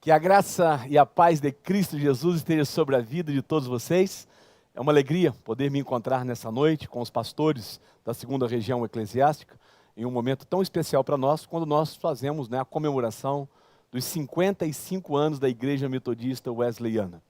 Que a graça e a paz de Cristo Jesus esteja sobre a vida de todos vocês. É uma alegria poder me encontrar nessa noite com os pastores da segunda região eclesiástica, em um momento tão especial para nós, quando nós fazemos a comemoração dos 55 anos da Igreja Metodista Wesleyana.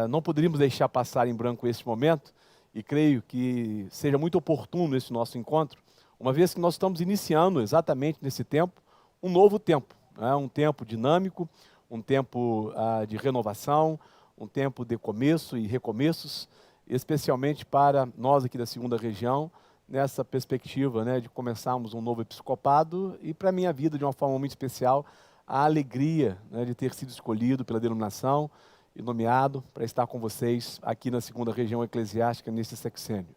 Não poderíamos deixar passar em branco esse momento, e creio que seja muito oportuno esse nosso encontro, uma vez que nós estamos iniciando exatamente nesse tempo, um novo tempo, um tempo dinâmico, um tempo de renovação, um tempo de começo e recomeços, especialmente para nós aqui da segunda região, nessa perspectiva de começarmos um novo episcopado e para a minha vida, de uma forma muito especial, a alegria de ter sido escolhido pela denominação e nomeado para estar com vocês aqui na segunda região eclesiástica nesse sexênio.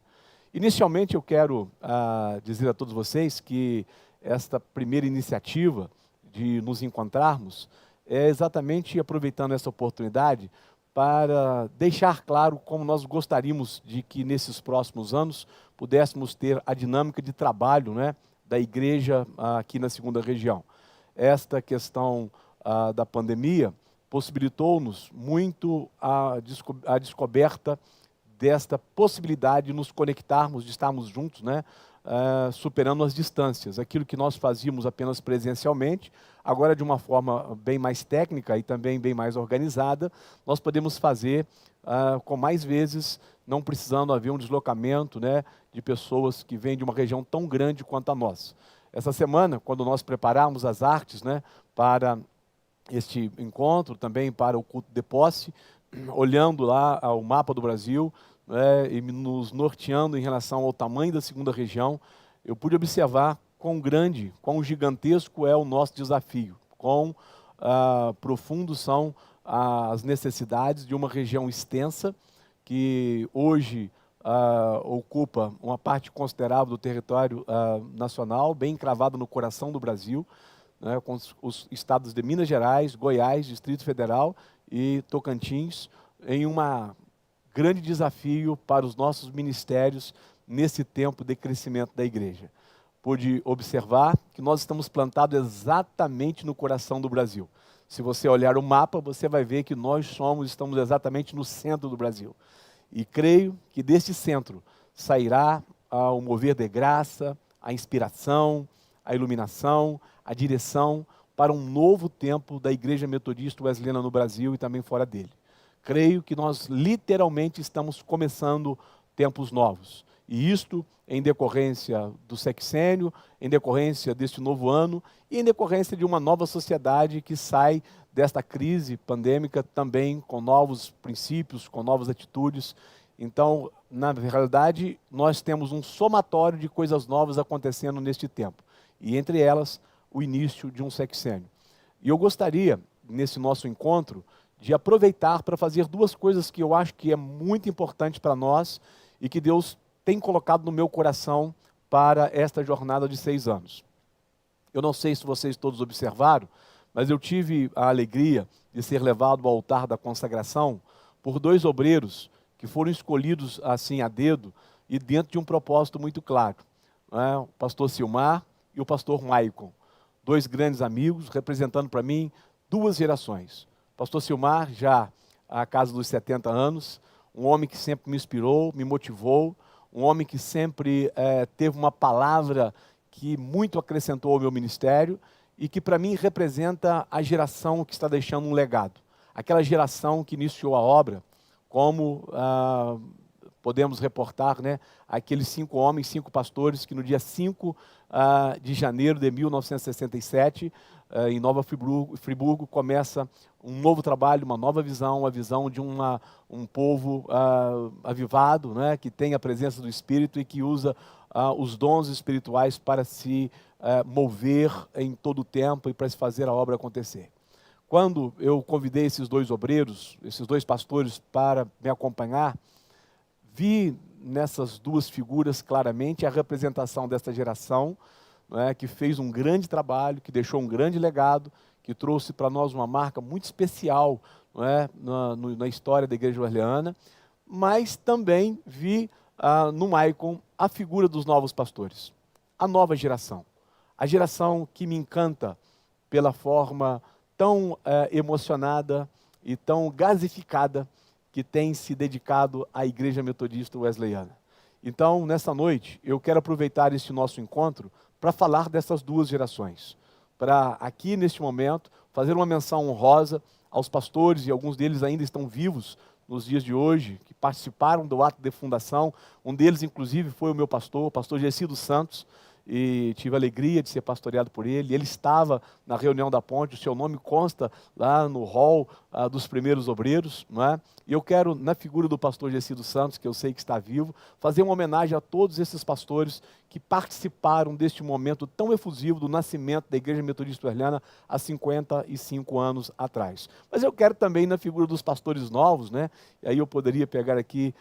Inicialmente eu quero dizer a todos vocês que esta primeira iniciativa de nos encontrarmos é exatamente aproveitando essa oportunidade para deixar claro como nós gostaríamos de que nesses próximos anos pudéssemos ter a dinâmica de trabalho da igreja aqui na segunda região. Esta questão da pandemia possibilitou-nos muito a descoberta desta possibilidade de nos conectarmos, de estarmos juntos, superando as distâncias. Aquilo que nós fazíamos apenas presencialmente, agora de uma forma bem mais técnica e também bem mais organizada, nós podemos fazer com mais vezes, não precisando haver um deslocamento de pessoas que vêm de uma região tão grande quanto a nossa. Essa semana, quando nós preparamos as artes para este encontro, também para o culto de posse, olhando lá ao mapa do Brasil, e nos norteando em relação ao tamanho da segunda região, eu pude observar quão grande, quão gigantesco é o nosso desafio, quão profundos são as necessidades de uma região extensa, que hoje ocupa uma parte considerável do território nacional, bem encravado no coração do Brasil, com os estados de Minas Gerais, Goiás, Distrito Federal e Tocantins, em uma grande desafio para os nossos ministérios nesse tempo de crescimento da igreja. Pude observar que nós estamos plantados exatamente no coração do Brasil. Se você olhar o mapa, você vai ver que nós estamos exatamente no centro do Brasil. E creio que deste centro sairá o mover de graça, a inspiração, a iluminação, a direção para um novo tempo da Igreja Metodista Wesleyana no Brasil e também fora dele. Creio que nós literalmente estamos começando tempos novos. E isto em decorrência do sexênio, em decorrência deste novo ano e em decorrência de uma nova sociedade que sai desta crise pandêmica também com novos princípios, com novas atitudes. Então, na realidade, nós temos um somatório de coisas novas acontecendo neste tempo. E entre elas, o início de um sexênio. E eu gostaria, nesse nosso encontro, de aproveitar para fazer duas coisas que eu acho que é muito importante para nós e que Deus tem colocado no meu coração para esta jornada de 6 anos. Eu não sei se vocês todos observaram, mas eu tive a alegria de ser levado ao altar da consagração por 2 obreiros que foram escolhidos assim a dedo e dentro de um propósito muito claro. O pastor Silmar e o pastor Maicon. 2 grandes amigos, representando para mim 2 gerações. Pastor Silmar, já à casa dos 70 anos, um homem que sempre me inspirou, me motivou, um homem que sempre teve uma palavra que muito acrescentou ao meu ministério e que para mim representa a geração que está deixando um legado. Aquela geração que iniciou a obra, como podemos reportar, aqueles 5 homens, 5 pastores que no dia 5 de janeiro de 1967, em Nova Friburgo, começa um novo trabalho, uma nova visão, a visão de um povo avivado, que tem a presença do Espírito e que usa os dons espirituais para se mover em todo o tempo e para se fazer a obra acontecer. Quando eu convidei esses 2 obreiros, esses 2 pastores para me acompanhar, vi nessas 2 figuras claramente a representação desta geração, que fez um grande trabalho, que deixou um grande legado, que trouxe para nós uma marca muito especial na história da Igreja Wesleyana, mas também vi no Maicon a figura dos novos pastores, a nova geração, a geração que me encanta pela forma tão emocionada e tão gasificada que tem se dedicado à Igreja Metodista Wesleyana. Então, nessa noite, eu quero aproveitar este nosso encontro para falar dessas duas gerações. Para, aqui neste momento, fazer uma menção honrosa aos pastores, e alguns deles ainda estão vivos nos dias de hoje, que participaram do ato de fundação. Um deles, inclusive, foi o meu pastor, o pastor Gessi dos Santos, e tive a alegria de ser pastoreado por ele. Ele estava na reunião da ponte, o seu nome consta lá no hall dos primeiros obreiros, não é? E eu quero, na figura do pastor Gessi dos Santos, que eu sei que está vivo, fazer uma homenagem a todos esses pastores que participaram deste momento tão efusivo do nascimento da Igreja Metodista Wesleyana há 55 anos atrás. Mas eu quero também, na figura dos pastores novos, né? E aí eu poderia pegar aqui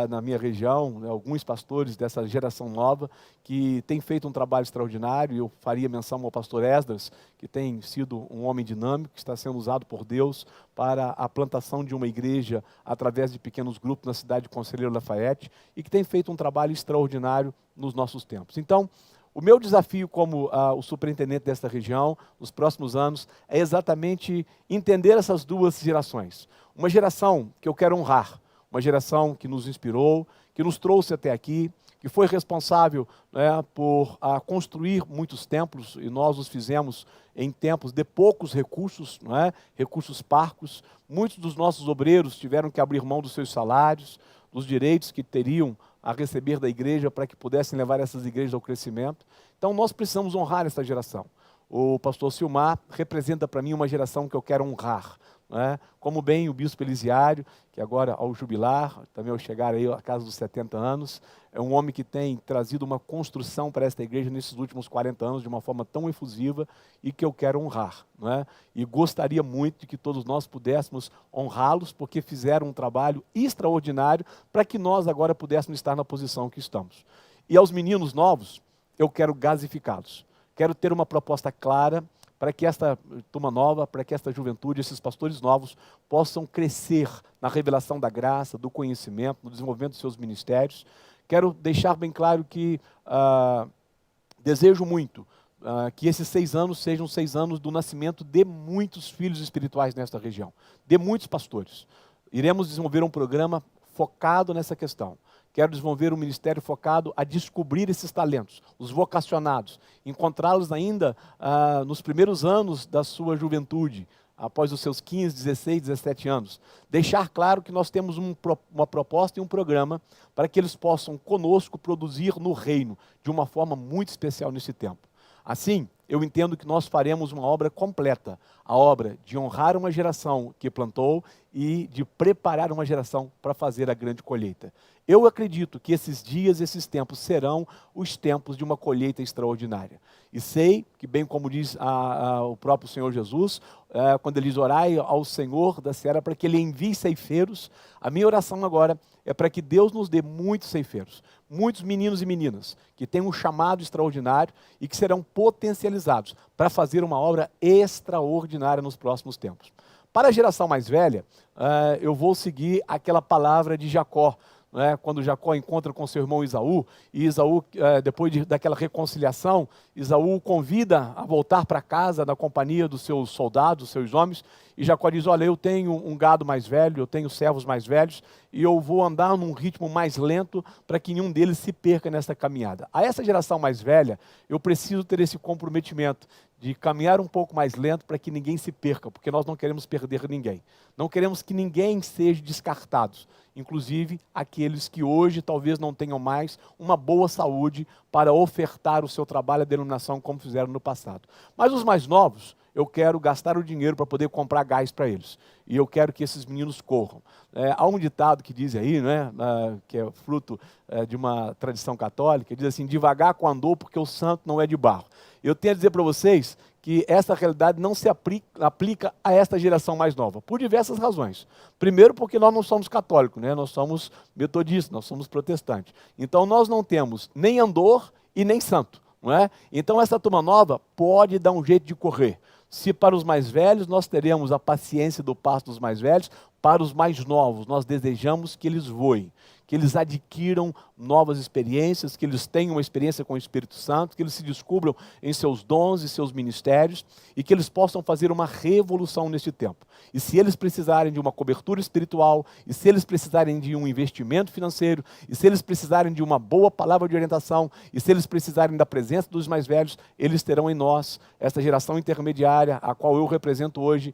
na minha região, né, alguns pastores dessa geração nova que têm feito um trabalho extraordinário. Eu faria menção ao pastor Esdras, que tem sido um homem dinâmico, que está sendo usado por Deus para a plantação de uma igreja através de pequenos grupos na cidade de Conselheiro Lafayette, e que tem feito um trabalho extraordinário nos nossos tempos. Então, o meu desafio como o superintendente desta região, nos próximos anos, é exatamente entender essas duas gerações. Uma geração que eu quero honrar, uma geração que nos inspirou, que nos trouxe até aqui, que foi responsável, né, por construir muitos templos, e nós os fizemos em tempos de poucos recursos, não é? Recursos parcos. Muitos dos nossos obreiros tiveram que abrir mão dos seus salários, dos direitos que teriam a receber da igreja para que pudessem levar essas igrejas ao crescimento. Então nós precisamos honrar essa geração. O pastor Silmar representa para mim uma geração que eu quero honrar, não é? Como bem o bispo Elisiário, que agora ao jubilar, também ao chegar aí à casa dos 70 anos, é um homem que tem trazido uma construção para esta igreja nesses últimos 40 anos de uma forma tão efusiva e que eu quero honrar, não é? E gostaria muito de que todos nós pudéssemos honrá-los, porque fizeram um trabalho extraordinário para que nós agora pudéssemos estar na posição que estamos. E aos meninos novos, eu quero gasificá-los. Quero ter uma proposta clara para que esta turma nova, para que esta juventude, esses pastores novos, possam crescer na revelação da graça, do conhecimento, no desenvolvimento dos seus ministérios. Quero deixar bem claro que desejo muito que esses 6 anos sejam 6 anos do nascimento de muitos filhos espirituais nesta região, de muitos pastores. Iremos desenvolver um programa focado nessa questão. Quero desenvolver um ministério focado a descobrir esses talentos, os vocacionados, encontrá-los ainda nos primeiros anos da sua juventude, após os seus 15, 16, 17 anos. Deixar claro que nós temos uma proposta e um programa para que eles possam conosco produzir no reino, de uma forma muito especial nesse tempo. Assim, eu entendo que nós faremos uma obra completa, a obra de honrar uma geração que plantou e de preparar uma geração para fazer a grande colheita. Eu acredito que esses dias, esses tempos serão os tempos de uma colheita extraordinária. E sei que, bem como diz o próprio Senhor Jesus, quando ele diz orai ao Senhor da seara para que ele envie ceifeiros, a minha oração agora é para que Deus nos dê muitos ceifeiros, muitos meninos e meninas que têm um chamado extraordinário e que serão potencializados para fazer uma obra extraordinária nos próximos tempos. Para a geração mais velha, eu vou seguir aquela palavra de Jacó, quando Jacó encontra com seu irmão Esaú, e Esaú, depois daquela reconciliação, Esaú o convida a voltar para casa na companhia dos seus soldados, dos seus homens, e Jacó diz, olha, eu tenho um gado mais velho, eu tenho servos mais velhos, e eu vou andar num ritmo mais lento para que nenhum deles se perca nessa caminhada. A essa geração mais velha, eu preciso ter esse comprometimento de caminhar um pouco mais lento para que ninguém se perca, porque nós não queremos perder ninguém. Não queremos que ninguém seja descartado, inclusive aqueles que hoje talvez não tenham mais uma boa saúde para ofertar o seu trabalho à denominação como fizeram no passado. Mas os mais novos, eu quero gastar o dinheiro para poder comprar gás para eles. E eu quero que esses meninos corram. Há um ditado que diz aí, que é fruto de uma tradição católica, diz assim, devagar com andor porque o santo não é de barro. Eu tenho a dizer para vocês que essa realidade não se aplica a esta geração mais nova, por diversas razões. Primeiro, porque nós não somos católicos, nós somos metodistas, nós somos protestantes. Então nós não temos nem andor e nem santo. Então essa turma nova pode dar um jeito de correr. Se para os mais velhos nós teremos a paciência do passo dos mais velhos, para os mais novos nós desejamos que eles voem, que eles adquiram novas experiências, que eles tenham uma experiência com o Espírito Santo, que eles se descubram em seus dons e seus ministérios e que eles possam fazer uma revolução neste tempo. E se eles precisarem de uma cobertura espiritual, e se eles precisarem de um investimento financeiro, e se eles precisarem de uma boa palavra de orientação, e se eles precisarem da presença dos mais velhos, eles terão em nós, esta geração intermediária, a qual eu represento hoje,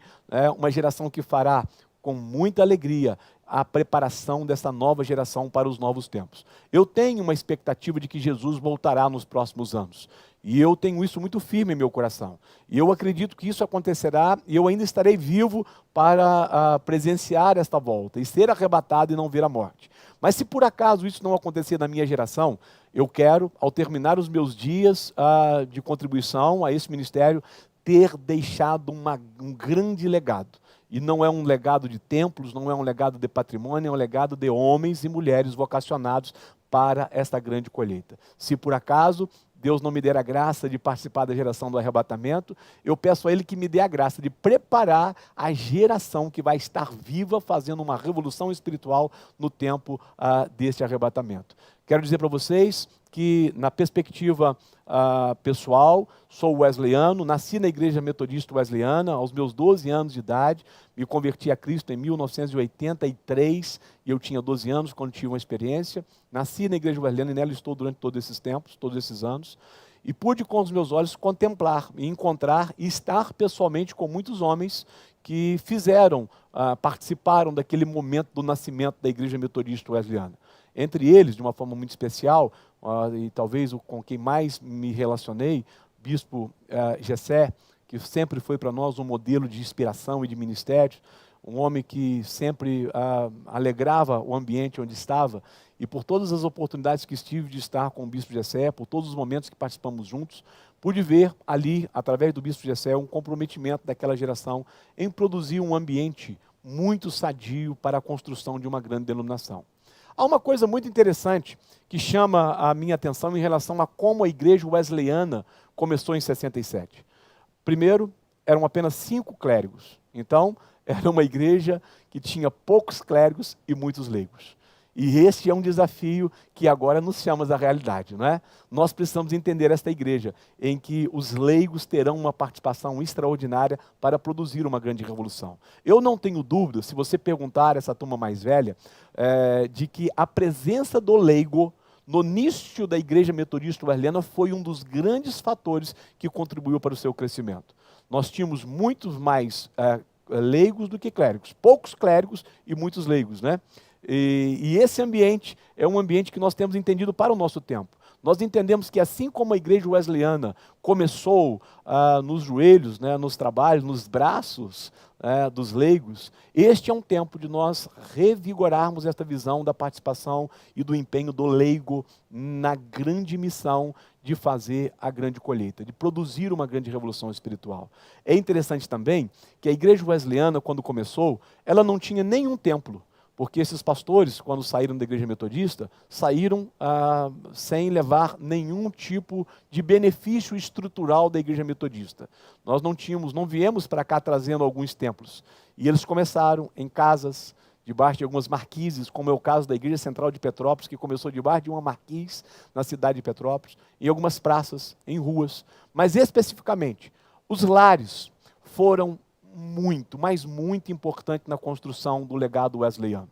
uma geração que fará com muita alegria a preparação dessa nova geração para os novos tempos. Eu tenho uma expectativa de que Jesus voltará nos próximos anos. E eu tenho isso muito firme em meu coração. E eu acredito que isso acontecerá e eu ainda estarei vivo para presenciar esta volta e ser arrebatado e não ver a morte. Mas se por acaso isso não acontecer na minha geração, eu quero, ao terminar os meus dias de contribuição a esse ministério, ter deixado um grande legado. E não é um legado de templos, não é um legado de patrimônio, é um legado de homens e mulheres vocacionados para esta grande colheita. Se por acaso Deus não me der a graça de participar da geração do arrebatamento, eu peço a Ele que me dê a graça de preparar a geração que vai estar viva fazendo uma revolução espiritual no tempo deste arrebatamento. Quero dizer para vocês que, na perspectiva pessoal, sou wesleyano, nasci na igreja metodista wesleyana aos meus 12 anos de idade, me converti a Cristo em 1983 e eu tinha 12 anos quando tive uma experiência. Nasci na igreja wesleyana e nela estou durante todos esses tempos, todos esses anos, e pude com os meus olhos contemplar e encontrar e estar pessoalmente com muitos homens que participaram daquele momento do nascimento da igreja metodista wesleyana. Entre eles, de uma forma muito especial, e talvez com quem mais me relacionei, bispo Gessé, que sempre foi para nós um modelo de inspiração e de ministério, um homem que sempre alegrava o ambiente onde estava, e por todas as oportunidades que estive de estar com o bispo Gessé, por todos os momentos que participamos juntos, pude ver ali, através do bispo Gessé, um comprometimento daquela geração em produzir um ambiente muito sadio para a construção de uma grande denominação. Há uma coisa muito interessante que chama a minha atenção em relação a como a igreja wesleyana começou em 67. Primeiro, eram apenas 5 clérigos. Então, era uma igreja que tinha poucos clérigos e muitos leigos. E este é um desafio que agora nos chama à realidade, não é? Nós precisamos entender esta igreja, em que os leigos terão uma participação extraordinária para produzir uma grande revolução. Eu não tenho dúvida, se você perguntar a essa turma mais velha, de que a presença do leigo no início da igreja metodista wesleyana foi um dos grandes fatores que contribuiu para o seu crescimento. Nós tínhamos muitos mais leigos do que clérigos, poucos clérigos e muitos leigos, né? E esse ambiente é um ambiente que nós temos entendido para o nosso tempo. Nós entendemos que assim como a igreja wesleyana começou nos joelhos, né, nos trabalhos, nos braços dos leigos, este é um tempo de nós revigorarmos esta visão da participação e do empenho do leigo na grande missão de fazer a grande colheita, de produzir uma grande revolução espiritual. É interessante também que a igreja wesleyana, quando começou, ela não tinha nenhum templo. Porque esses pastores, quando saíram da igreja metodista, saíram sem levar nenhum tipo de benefício estrutural da igreja metodista. Nós não viemos para cá trazendo alguns templos. E eles começaram em casas, debaixo de algumas marquises, como é o caso da Igreja Central de Petrópolis, que começou debaixo de uma marquise na cidade de Petrópolis, em algumas praças, em ruas. Mas especificamente, os lares foram mas muito importante na construção do legado wesleyano.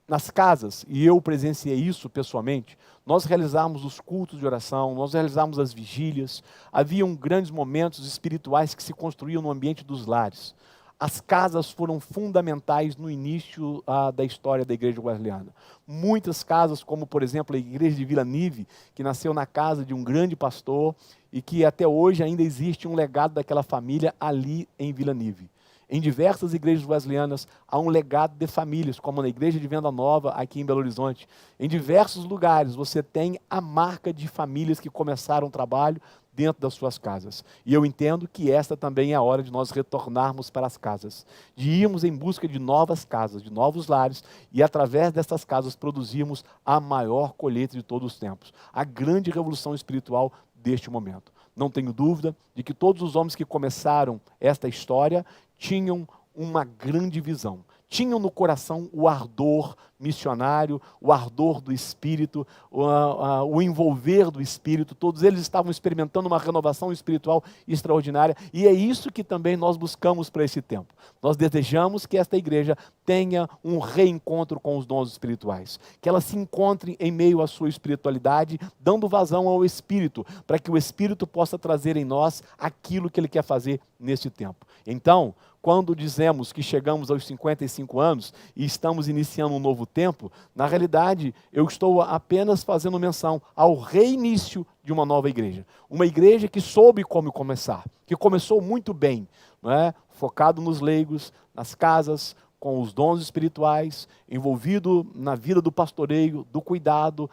Nas casas, e eu presenciei isso pessoalmente, nós realizávamos os cultos de oração, nós realizávamos as vigílias, haviam grandes momentos espirituais que se construíam no ambiente dos lares. As casas foram fundamentais no início da história da igreja wesleyana. Muitas casas, como por exemplo a igreja de Vila Nive, que nasceu na casa de um grande pastor e que até hoje ainda existe um legado daquela família ali em Vila Nive. Em diversas igrejas wesleyanas há um legado de famílias, como na igreja de Venda Nova, aqui em Belo Horizonte. Em diversos lugares você tem a marca de famílias que começaram o trabalho dentro das suas casas. E eu entendo que esta também é a hora de nós retornarmos para as casas, de irmos em busca de novas casas, de novos lares, e através dessas casas produzirmos a maior colheita de todos os tempos, a grande revolução espiritual deste momento. Não tenho dúvida de que todos os homens que começaram esta história tinham uma grande visão, tinham no coração o ardor missionário, o ardor do Espírito, o envolver do Espírito. Todos eles estavam experimentando uma renovação espiritual extraordinária, e é isso que também nós buscamos para esse tempo. Nós desejamos que esta igreja tenha um reencontro com os dons espirituais, que ela se encontre em meio à sua espiritualidade, dando vazão ao Espírito, para que o Espírito possa trazer em nós aquilo que Ele quer fazer neste tempo. Então, quando dizemos que chegamos aos 55 anos e estamos iniciando um novo tempo, na realidade eu estou apenas fazendo menção ao reinício de uma nova igreja. Uma igreja que soube como começar, que começou muito bem, não é? Focado nos leigos, nas casas, com os dons espirituais, envolvido na vida do pastoreio, do cuidado,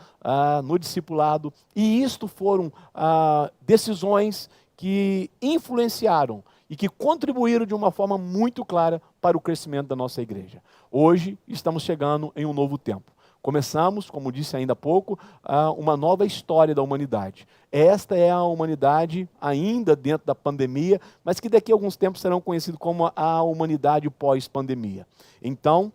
no discipulado. E isto foram decisões que influenciaram e que contribuíram de uma forma muito clara para o crescimento da nossa igreja. Hoje estamos chegando em um novo tempo. Começamos, como disse ainda há pouco, uma nova história da humanidade. Esta é a humanidade ainda dentro da pandemia, mas que daqui a alguns tempos serão conhecidos como a humanidade pós-pandemia. Então,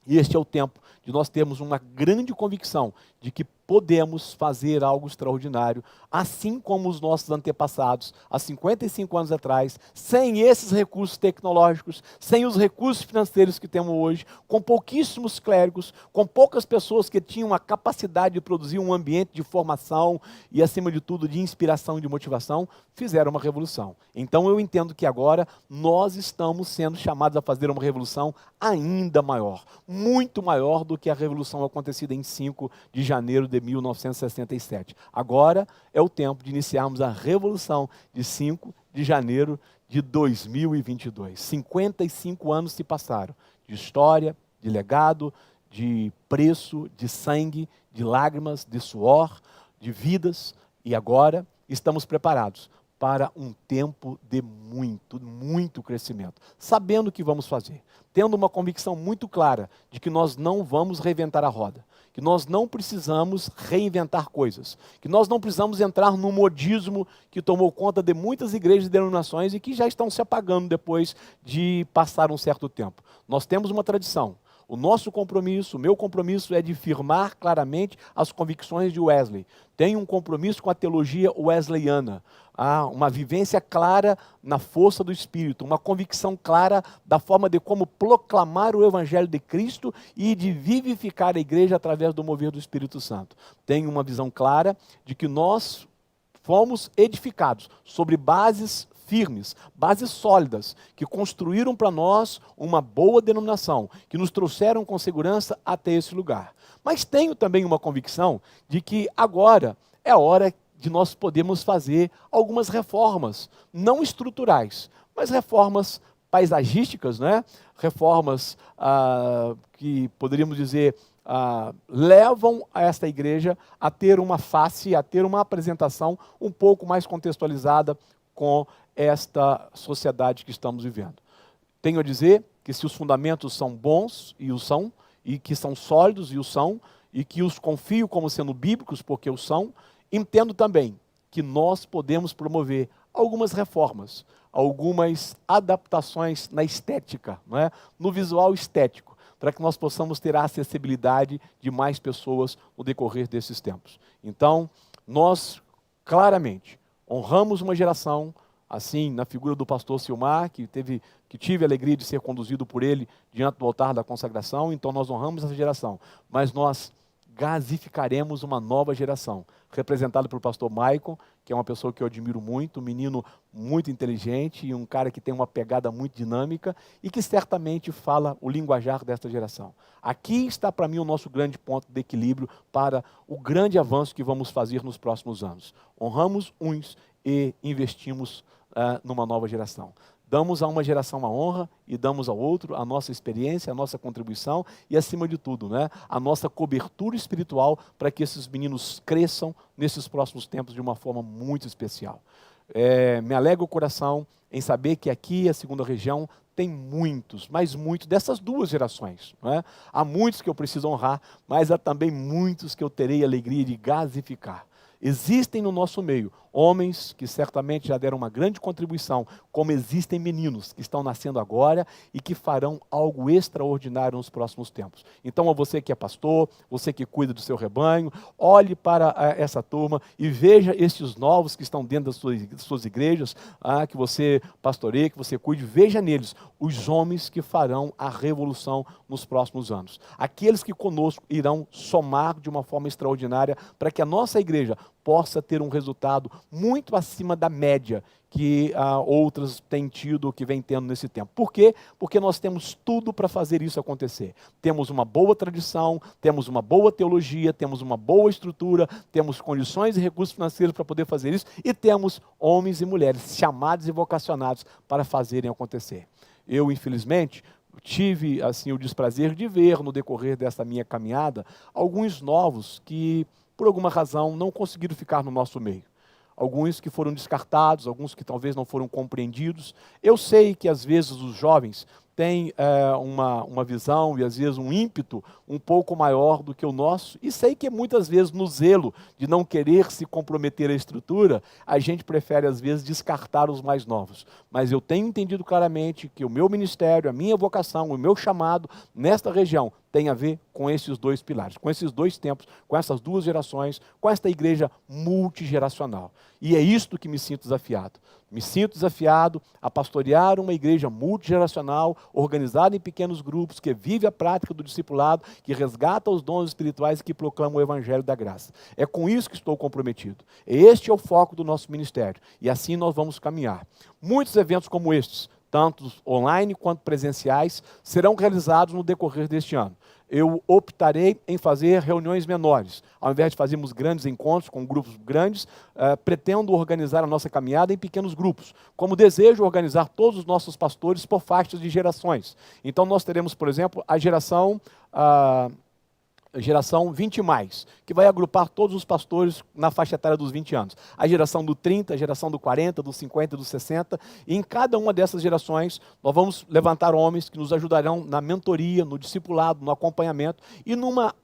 este é o tempo de nós termos uma grande convicção de que podemos fazer algo extraordinário, assim como os nossos antepassados, há 55 anos atrás, sem esses recursos tecnológicos, sem os recursos financeiros que temos hoje, com pouquíssimos clérigos, com poucas pessoas que tinham a capacidade de produzir um ambiente de formação e, acima de tudo, de inspiração e de motivação, fizeram uma revolução. Então eu entendo que agora nós estamos sendo chamados a fazer uma revolução ainda maior, muito maior do que a revolução acontecida em 5 de janeiro de 1967. Agora é o tempo de iniciarmos a revolução de 5 de janeiro de 2022. 55 anos se passaram de história, de legado, de preço, de sangue, de lágrimas, de suor, de vidas, e agora estamos preparados para um tempo de muito, muito crescimento, sabendo o que vamos fazer, tendo uma convicção muito clara de que nós não vamos reinventar a roda, que nós não precisamos reinventar coisas, que nós não precisamos entrar no modismo que tomou conta de muitas igrejas e denominações e que já estão se apagando depois de passar um certo tempo. Nós temos uma tradição. O nosso compromisso, o meu compromisso é de firmar claramente as convicções de Wesley. Tenho um compromisso com a teologia wesleyana. Uma vivência clara na força do Espírito, uma convicção clara da forma de como proclamar o Evangelho de Cristo e de vivificar a igreja através do mover do Espírito Santo. Tenho uma visão clara de que nós fomos edificados sobre bases firmes, bases sólidas, que construíram para nós uma boa denominação, que nos trouxeram com segurança até esse lugar. Mas tenho também uma convicção de que agora é a hora de nós podermos fazer algumas reformas, não estruturais, mas reformas paisagísticas, né? Reformas que poderíamos dizer levam a esta igreja a ter uma face, a ter uma apresentação um pouco mais contextualizada com esta sociedade que estamos vivendo. Tenho a dizer que se os fundamentos são bons, e os são, e que são sólidos, e os são, e que os confio como sendo bíblicos, porque os são, entendo também que nós podemos promover algumas reformas, algumas adaptações na estética, não é? No visual estético, para que nós possamos ter a acessibilidade de mais pessoas no decorrer desses tempos. Então, nós claramente honramos uma geração, assim, na figura do pastor Silmar, que tive a alegria de ser conduzido por ele diante do altar da consagração. Então nós honramos essa geração, mas nós gasificaremos uma nova geração, representada pelo pastor Maicon, que é uma pessoa que eu admiro muito, um menino muito inteligente e um cara que tem uma pegada muito dinâmica e que certamente fala o linguajar desta geração. Aqui está para mim o nosso grande ponto de equilíbrio para o grande avanço que vamos fazer nos próximos anos. Honramos uns e investimos numa nova geração. Damos a uma geração a honra e damos ao outro a nossa experiência, a nossa contribuição e, acima de tudo, né, a nossa cobertura espiritual para que esses meninos cresçam nesses próximos tempos de uma forma muito especial. Me alegra o coração em saber que aqui, a segunda região, tem muitos, mas muitos dessas duas gerações. Não é? Há muitos que eu preciso honrar, mas há também muitos que eu terei a alegria de gasificar. Existem no nosso meio homens que certamente já deram uma grande contribuição, como existem meninos que estão nascendo agora e que farão algo extraordinário nos próximos tempos. Então, a você que é pastor, você que cuida do seu rebanho, olhe para essa turma e veja estes novos que estão dentro das suas igrejas, que você pastoreie, que você cuide, veja neles os homens que farão a revolução nos próximos anos. Aqueles que conosco irão somar de uma forma extraordinária para que a nossa igreja possa ter um resultado muito acima da média que outras têm tido ou que vem tendo nesse tempo. Por quê? Porque nós temos tudo para fazer isso acontecer. Temos uma boa tradição, temos uma boa teologia, temos uma boa estrutura, temos condições e recursos financeiros para poder fazer isso e temos homens e mulheres chamados e vocacionados para fazerem acontecer. Eu, infelizmente, tive assim o desprazer de ver no decorrer dessa minha caminhada alguns novos que, por alguma razão, não conseguiram ficar no nosso meio. Alguns que foram descartados, alguns que talvez não foram compreendidos. Eu sei que às vezes os jovens têm uma visão e às vezes um ímpeto um pouco maior do que o nosso, e sei que muitas vezes no zelo de não querer se comprometer à estrutura, a gente prefere às vezes descartar os mais novos. Mas eu tenho entendido claramente que o meu ministério, a minha vocação, o meu chamado nesta região tem a ver com esses dois pilares, com esses dois tempos, com essas duas gerações, com esta igreja multigeracional. E é isto que me sinto desafiado. Me sinto desafiado a pastorear uma igreja multigeracional, organizada em pequenos grupos, que vive a prática do discipulado, que resgata os dons espirituais e que proclama o evangelho da graça. É com isso que estou comprometido. Este é o foco do nosso ministério. E assim nós vamos caminhar. Muitos eventos como estes, tanto online quanto presenciais, serão realizados no decorrer deste ano. Eu optarei em fazer reuniões menores. Ao invés de fazermos grandes encontros com grupos grandes, pretendo organizar a nossa caminhada em pequenos grupos. Como desejo organizar todos os nossos pastores por faixas de gerações. Então nós teremos, por exemplo, a geração 20 mais, que vai agrupar todos os pastores na faixa etária dos 20 anos. A geração do 30, a geração do 40, do 50, do 60. E em cada uma dessas gerações, nós vamos levantar homens que nos ajudarão na mentoria, no discipulado, no acompanhamento e numa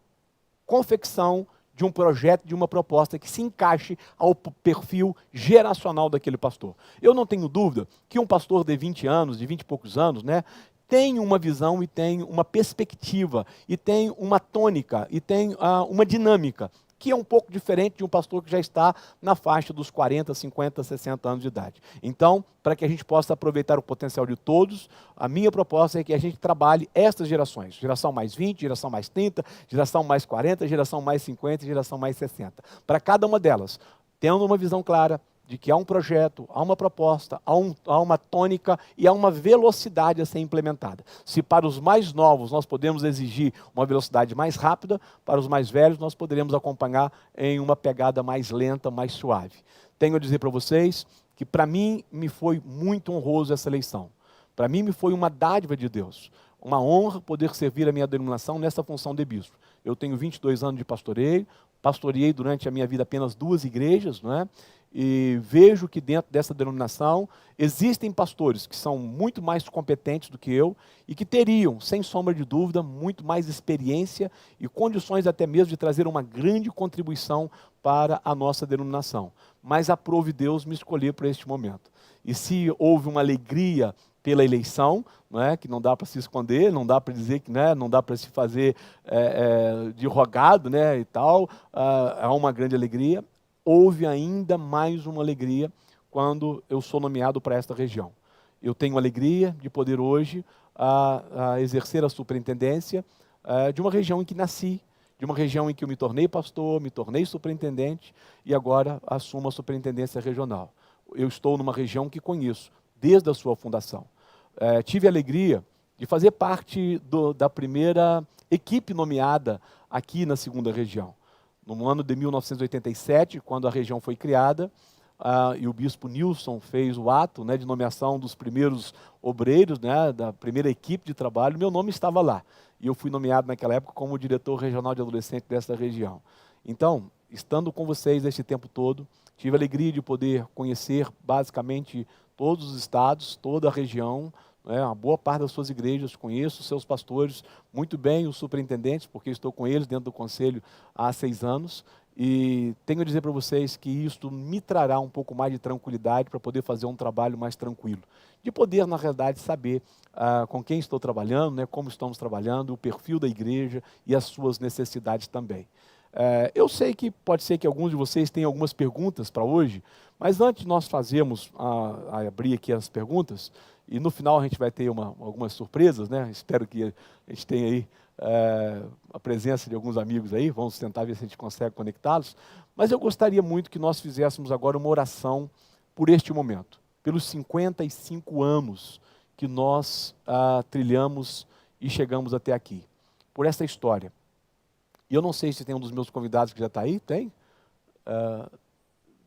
confecção de um projeto, de uma proposta que se encaixe ao perfil geracional daquele pastor. Eu não tenho dúvida que um pastor de 20 anos, de 20 e poucos anos, tem uma visão e tem uma perspectiva, e tem uma tônica, e tem uma dinâmica, que é um pouco diferente de um pastor que já está na faixa dos 40, 50, 60 anos de idade. Então, para que a gente possa aproveitar o potencial de todos, a minha proposta é que a gente trabalhe estas gerações. Geração mais 20, geração mais 30, geração mais 40, geração mais 50 e geração mais 60. Para cada uma delas, tendo uma visão clara, de que há um projeto, há uma proposta, há uma tônica e há uma velocidade a ser implementada. Se para os mais novos nós podemos exigir uma velocidade mais rápida, para os mais velhos nós poderemos acompanhar em uma pegada mais lenta, mais suave. Tenho a dizer para vocês que para mim me foi muito honroso essa eleição. Para mim me foi uma dádiva de Deus. Uma honra poder servir a minha denominação nessa função de bispo. Eu tenho 22 anos de pastoreio, pastoreei durante a minha vida apenas 2 igrejas, e vejo que dentro dessa denominação existem pastores que são muito mais competentes do que eu e que teriam, sem sombra de dúvida, muito mais experiência e condições até mesmo de trazer uma grande contribuição para a nossa denominação. Mas aprove Deus me escolher para este momento. E se houve uma alegria pela eleição, que não dá para se esconder, não dá para dizer que não dá para se fazer de rogado e tal, há uma grande alegria. Houve ainda mais uma alegria quando eu sou nomeado para esta região. Eu tenho alegria de poder hoje exercer a superintendência de uma região em que nasci, de uma região em que eu me tornei pastor, me tornei superintendente e agora assumo a superintendência regional. Eu estou numa região que conheço desde a sua fundação. Tive a alegria de fazer parte da primeira equipe nomeada aqui na segunda região. No ano de 1987, quando a região foi criada, e o bispo Nilson fez o ato de nomeação dos primeiros obreiros, da primeira equipe de trabalho, meu nome estava lá. E eu fui nomeado naquela época como diretor regional de adolescentes dessa região. Então, estando com vocês esse tempo todo, tive a alegria de poder conhecer basicamente todos os estados, toda a região, uma boa parte das suas igrejas, conheço os seus pastores muito bem, os superintendentes, porque estou com eles dentro do conselho há 6 anos, E tenho a dizer para vocês que isto me trará um pouco mais de tranquilidade para poder fazer um trabalho mais tranquilo. De poder, na realidade, saber com quem estou trabalhando, né, como estamos trabalhando, o perfil da igreja e as suas necessidades também. Eu sei que pode ser que alguns de vocês tenham algumas perguntas para hoje, mas antes de nós fazermos, abrir aqui as perguntas, e no final a gente vai ter algumas surpresas, né? Espero que a gente tenha aí a presença de alguns amigos aí, vamos tentar ver se a gente consegue conectá-los, mas eu gostaria muito que nós fizéssemos agora uma oração por este momento, pelos 55 anos que nós trilhamos e chegamos até aqui, por essa história. E eu não sei se tem um dos meus convidados que já está aí, tem?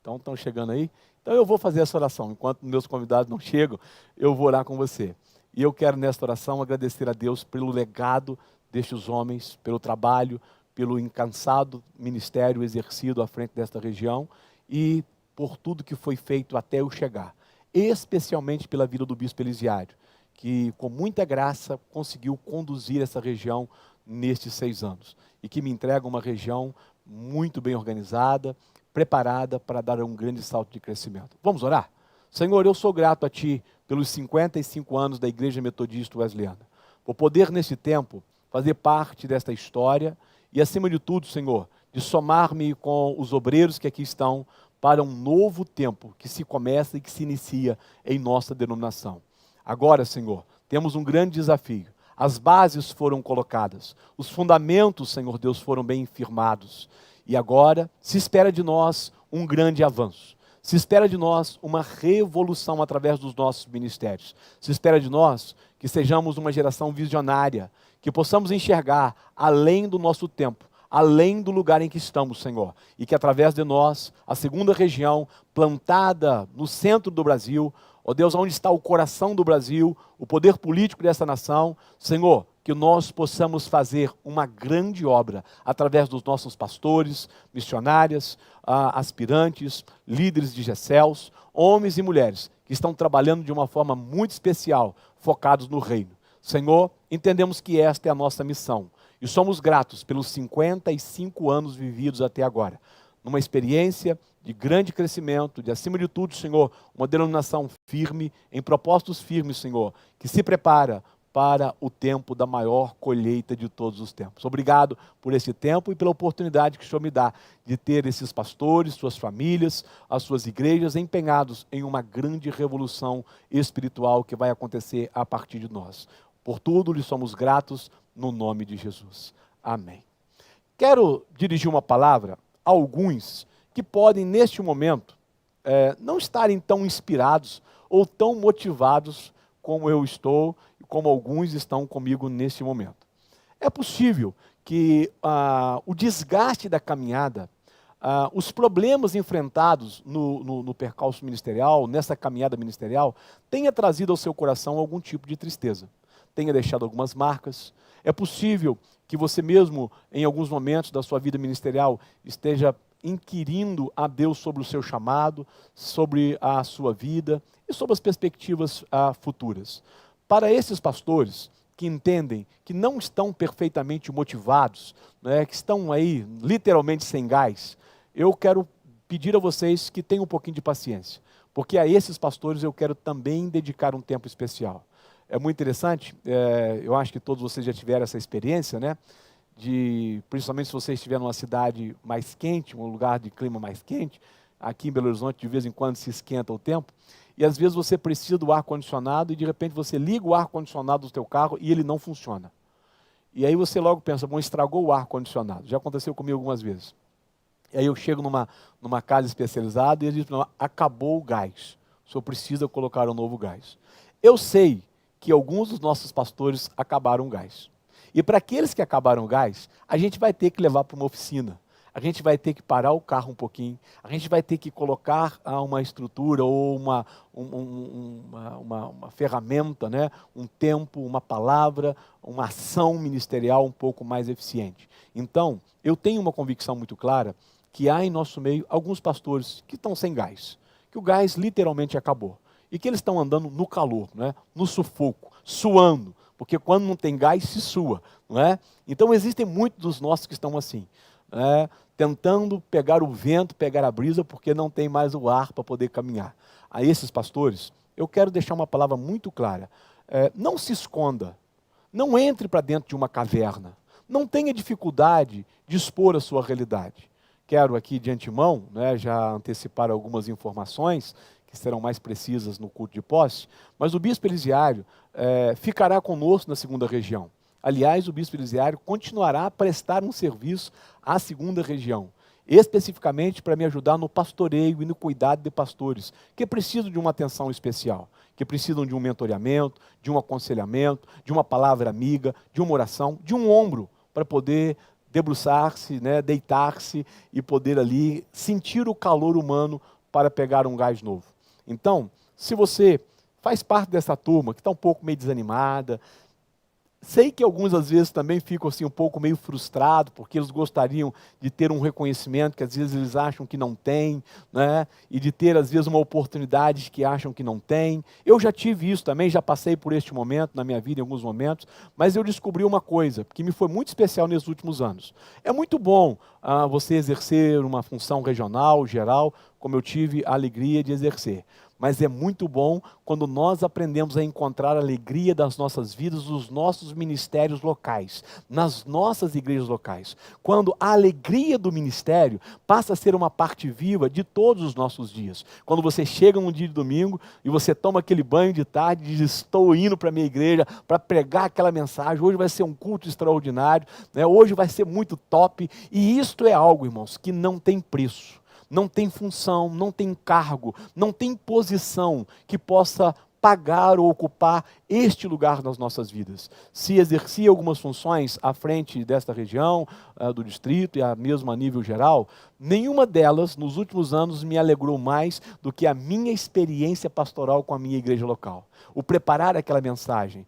Então estão chegando aí. Então eu vou fazer essa oração, enquanto meus convidados não chegam, eu vou orar com você. E eu quero nesta oração agradecer a Deus pelo legado destes homens, pelo trabalho, pelo incansado ministério exercido à frente desta região e por tudo que foi feito até eu chegar. Especialmente pela vida do bispo Elisiário, que com muita graça conseguiu conduzir essa região nestes 6 anos. E que me entrega uma região muito bem organizada, preparada para dar um grande salto de crescimento. Vamos orar? Senhor, eu sou grato a Ti pelos 55 anos da Igreja Metodista Wesleyana. Por poder, nesse tempo, fazer parte desta história e, acima de tudo, Senhor, de somar-me com os obreiros que aqui estão para um novo tempo que se começa e que se inicia em nossa denominação. Agora, Senhor, temos um grande desafio. As bases foram colocadas, os fundamentos, Senhor Deus, foram bem firmados. E agora se espera de nós um grande avanço. Se espera de nós uma revolução através dos nossos ministérios. Se espera de nós que sejamos uma geração visionária, que possamos enxergar além do nosso tempo, além do lugar em que estamos, Senhor. E que através de nós, a segunda região, plantada no centro do Brasil, ó Deus, onde está o coração do Brasil, o poder político dessa nação, Senhor, que nós possamos fazer uma grande obra através dos nossos pastores, missionárias, aspirantes, líderes de GECELS, homens e mulheres que estão trabalhando de uma forma muito especial, focados no reino. Senhor, entendemos que esta é a nossa missão e somos gratos pelos 55 anos vividos até agora, numa experiência de grande crescimento, de acima de tudo, Senhor, uma denominação firme, em propósitos firmes, Senhor, que se prepara para o tempo da maior colheita de todos os tempos. Obrigado por esse tempo e pela oportunidade que o Senhor me dá de ter esses pastores, suas famílias, as suas igrejas empenhados em uma grande revolução espiritual que vai acontecer a partir de nós. Por tudo, lhe somos gratos no nome de Jesus. Amém. Quero dirigir uma palavra a alguns que podem, neste momento, não estarem tão inspirados ou tão motivados como eu estou e como alguns estão comigo neste momento. É possível que o desgaste da caminhada, os problemas enfrentados no percalço ministerial, nessa caminhada ministerial, tenha trazido ao seu coração algum tipo de tristeza, tenha deixado algumas marcas. É possível que você mesmo, em alguns momentos da sua vida ministerial, esteja inquirindo a Deus sobre o seu chamado, sobre a sua vida e sobre as perspectivas futuras. Para esses pastores que entendem que não estão perfeitamente motivados, né, que estão aí literalmente sem gás, eu quero pedir a vocês que tenham um pouquinho de paciência, porque a esses pastores eu quero também dedicar um tempo especial. É muito interessante, eu acho que todos vocês já tiveram essa experiência, né? Principalmente se você estiver numa cidade mais quente, um lugar de clima mais quente, aqui em Belo Horizonte de vez em quando se esquenta o tempo, e às vezes você precisa do ar-condicionado e de repente você liga o ar-condicionado do teu carro e ele não funciona. E aí você logo pensa, bom, estragou o ar-condicionado, já aconteceu comigo algumas vezes. E aí eu chego numa casa especializada e eles dizem, não, acabou o gás, o senhor precisa colocar um novo gás. Eu sei que alguns dos nossos pastores acabaram o gás. E para aqueles que acabaram o gás, a gente vai ter que levar para uma oficina. A gente vai ter que parar o carro um pouquinho. A gente vai ter que colocar uma estrutura ou uma ferramenta, né? Um tempo, uma palavra, uma ação ministerial um pouco mais eficiente. Então, eu tenho uma convicção muito clara que há em nosso meio alguns pastores que estão sem gás. Que o gás literalmente acabou. E que eles estão andando no calor, né? No sufoco, suando. Porque quando não tem gás, se sua, não é? Então existem muitos dos nossos que estão assim. tentando pegar o vento, pegar a brisa, porque não tem mais o ar para poder caminhar. A esses pastores, eu quero deixar uma palavra muito clara. Não se esconda, não entre para dentro de uma caverna, não tenha dificuldade de expor a sua realidade. Quero aqui de antemão, né, já antecipar algumas informações que serão mais precisas no culto de posse, mas o bispo Elisiário ficará conosco na segunda região. Aliás, o bispo Elisiário continuará a prestar um serviço à segunda região, especificamente para me ajudar no pastoreio e no cuidado de pastores, que precisam de uma atenção especial, que precisam de um mentoreamento, de um aconselhamento, de uma palavra amiga, de uma oração, de um ombro, para poder debruçar-se, né, deitar-se e poder ali sentir o calor humano para pegar um gás novo. Então, se você faz parte dessa turma que está um pouco meio desanimada, sei que alguns às vezes também ficam assim um pouco meio frustrados, porque eles gostariam de ter um reconhecimento que às vezes eles acham que não tem, né? E de ter às vezes uma oportunidade que acham que não tem. Eu já tive isso também, já passei por este momento na minha vida em alguns momentos, mas eu descobri uma coisa que me foi muito especial nesses últimos anos. É muito bom você exercer uma função regional, geral, como eu tive a alegria de exercer. Mas é muito bom quando nós aprendemos a encontrar a alegria das nossas vidas, nos nossos ministérios locais, nas nossas igrejas locais. Quando a alegria do ministério passa a ser uma parte viva de todos os nossos dias. Quando você chega num dia de domingo e você toma aquele banho de tarde e diz, estou indo para a minha igreja para pregar aquela mensagem, hoje vai ser um culto extraordinário, né? Hoje vai ser muito top. E isto é algo, irmãos, que não tem preço. Não tem função, não tem cargo, não tem posição que possa pagar ou ocupar este lugar nas nossas vidas. Se exercia algumas funções à frente desta região, do distrito e a mesmo a nível geral, nenhuma delas nos últimos anos me alegrou mais do que a minha experiência pastoral com a minha igreja local. O preparar aquela mensagem,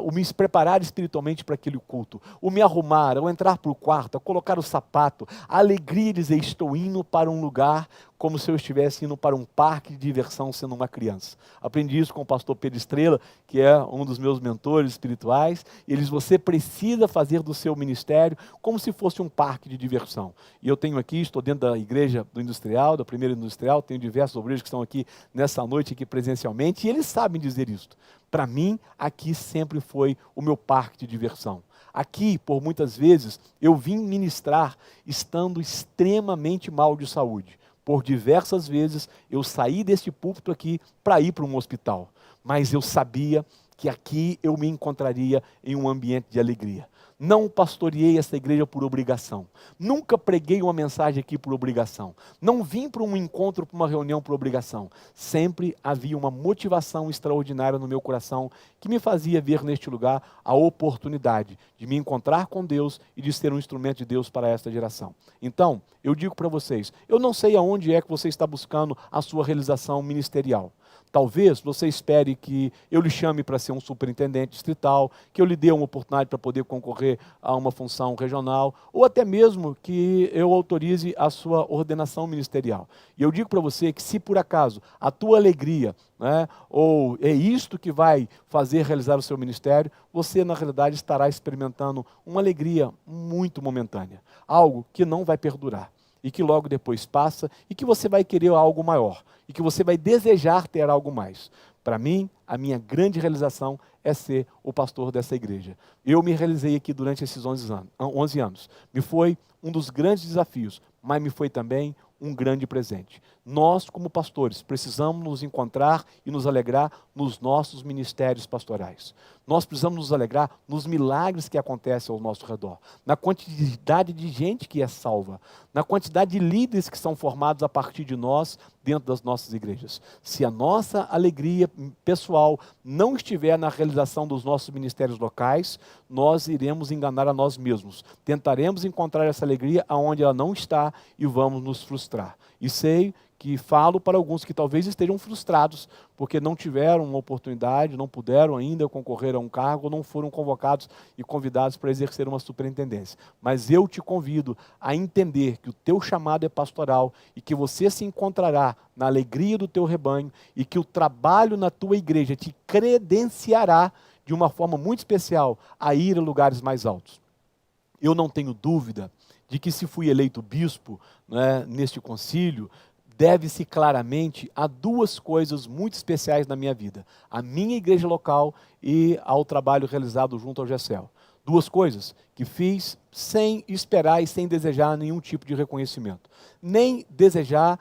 o me preparar espiritualmente para aquele culto, o me arrumar, o entrar para o quarto, o colocar o sapato, a alegria de dizer, estou indo para um lugar como se eu estivesse indo para um parque de diversão sendo uma criança. Aprendi isso com o pastor Pedro Estrela, que é um dos meus mentores espirituais. Ele diz, você precisa fazer do seu ministério como se fosse um parque de diversão. E eu tenho aqui, estou dentro da igreja do industrial, da primeira industrial, tenho diversos obreiros que estão aqui nessa noite aqui presencialmente, e eles sabem dizer isso. Para mim, aqui sempre foi o meu parque de diversão. Aqui, por muitas vezes, eu vim ministrar estando extremamente mal de saúde. Por diversas vezes, eu saí deste púlpito aqui para ir para um hospital. Mas eu sabia que aqui eu me encontraria em um ambiente de alegria. Não pastoreei essa igreja por obrigação. Nunca preguei uma mensagem aqui por obrigação. Não vim para um encontro, para uma reunião por obrigação. Sempre havia uma motivação extraordinária no meu coração que me fazia ver neste lugar a oportunidade de me encontrar com Deus e de ser um instrumento de Deus para esta geração. Então, eu digo para vocês, eu não sei aonde é que você está buscando a sua realização ministerial. Talvez você espere que eu lhe chame para ser um superintendente distrital, que eu lhe dê uma oportunidade para poder concorrer a uma função regional, ou até mesmo que eu autorize a sua ordenação ministerial. E eu digo para você que se por acaso a tua alegria, né, ou é isto que vai fazer realizar o seu ministério, você na realidade estará experimentando uma alegria muito momentânea, algo que não vai perdurar. E que logo depois passa, e que você vai querer algo maior, e que você vai desejar ter algo mais. Para mim, a minha grande realização é ser o pastor dessa igreja. Eu me realizei aqui durante esses 11 anos. Me foi um dos grandes desafios, mas me foi também um grande presente. Nós, como pastores, precisamos nos encontrar e nos alegrar nos nossos ministérios pastorais. Nós precisamos nos alegrar nos milagres que acontecem ao nosso redor, na quantidade de gente que é salva, na quantidade de líderes que são formados a partir de nós dentro das nossas igrejas. Se a nossa alegria pessoal não estiver na realização dos nossos ministérios locais, nós iremos enganar a nós mesmos. Tentaremos encontrar essa alegria aonde ela não está e vamos nos frustrar. E sei que falo para alguns que talvez estejam frustrados porque não tiveram uma oportunidade, não puderam ainda concorrer a um cargo, ou não foram convocados e convidados para exercer uma superintendência. Mas eu te convido a entender que o teu chamado é pastoral e que você se encontrará na alegria do teu rebanho e que o trabalho na tua igreja te credenciará de uma forma muito especial a ir a lugares mais altos. Eu não tenho dúvida de que se fui eleito bispo, né, neste concílio, deve-se claramente a duas coisas muito especiais na minha vida: a minha igreja local e ao trabalho realizado junto ao GECEL. Duas coisas que fiz sem esperar e sem desejar nenhum tipo de reconhecimento, nem desejar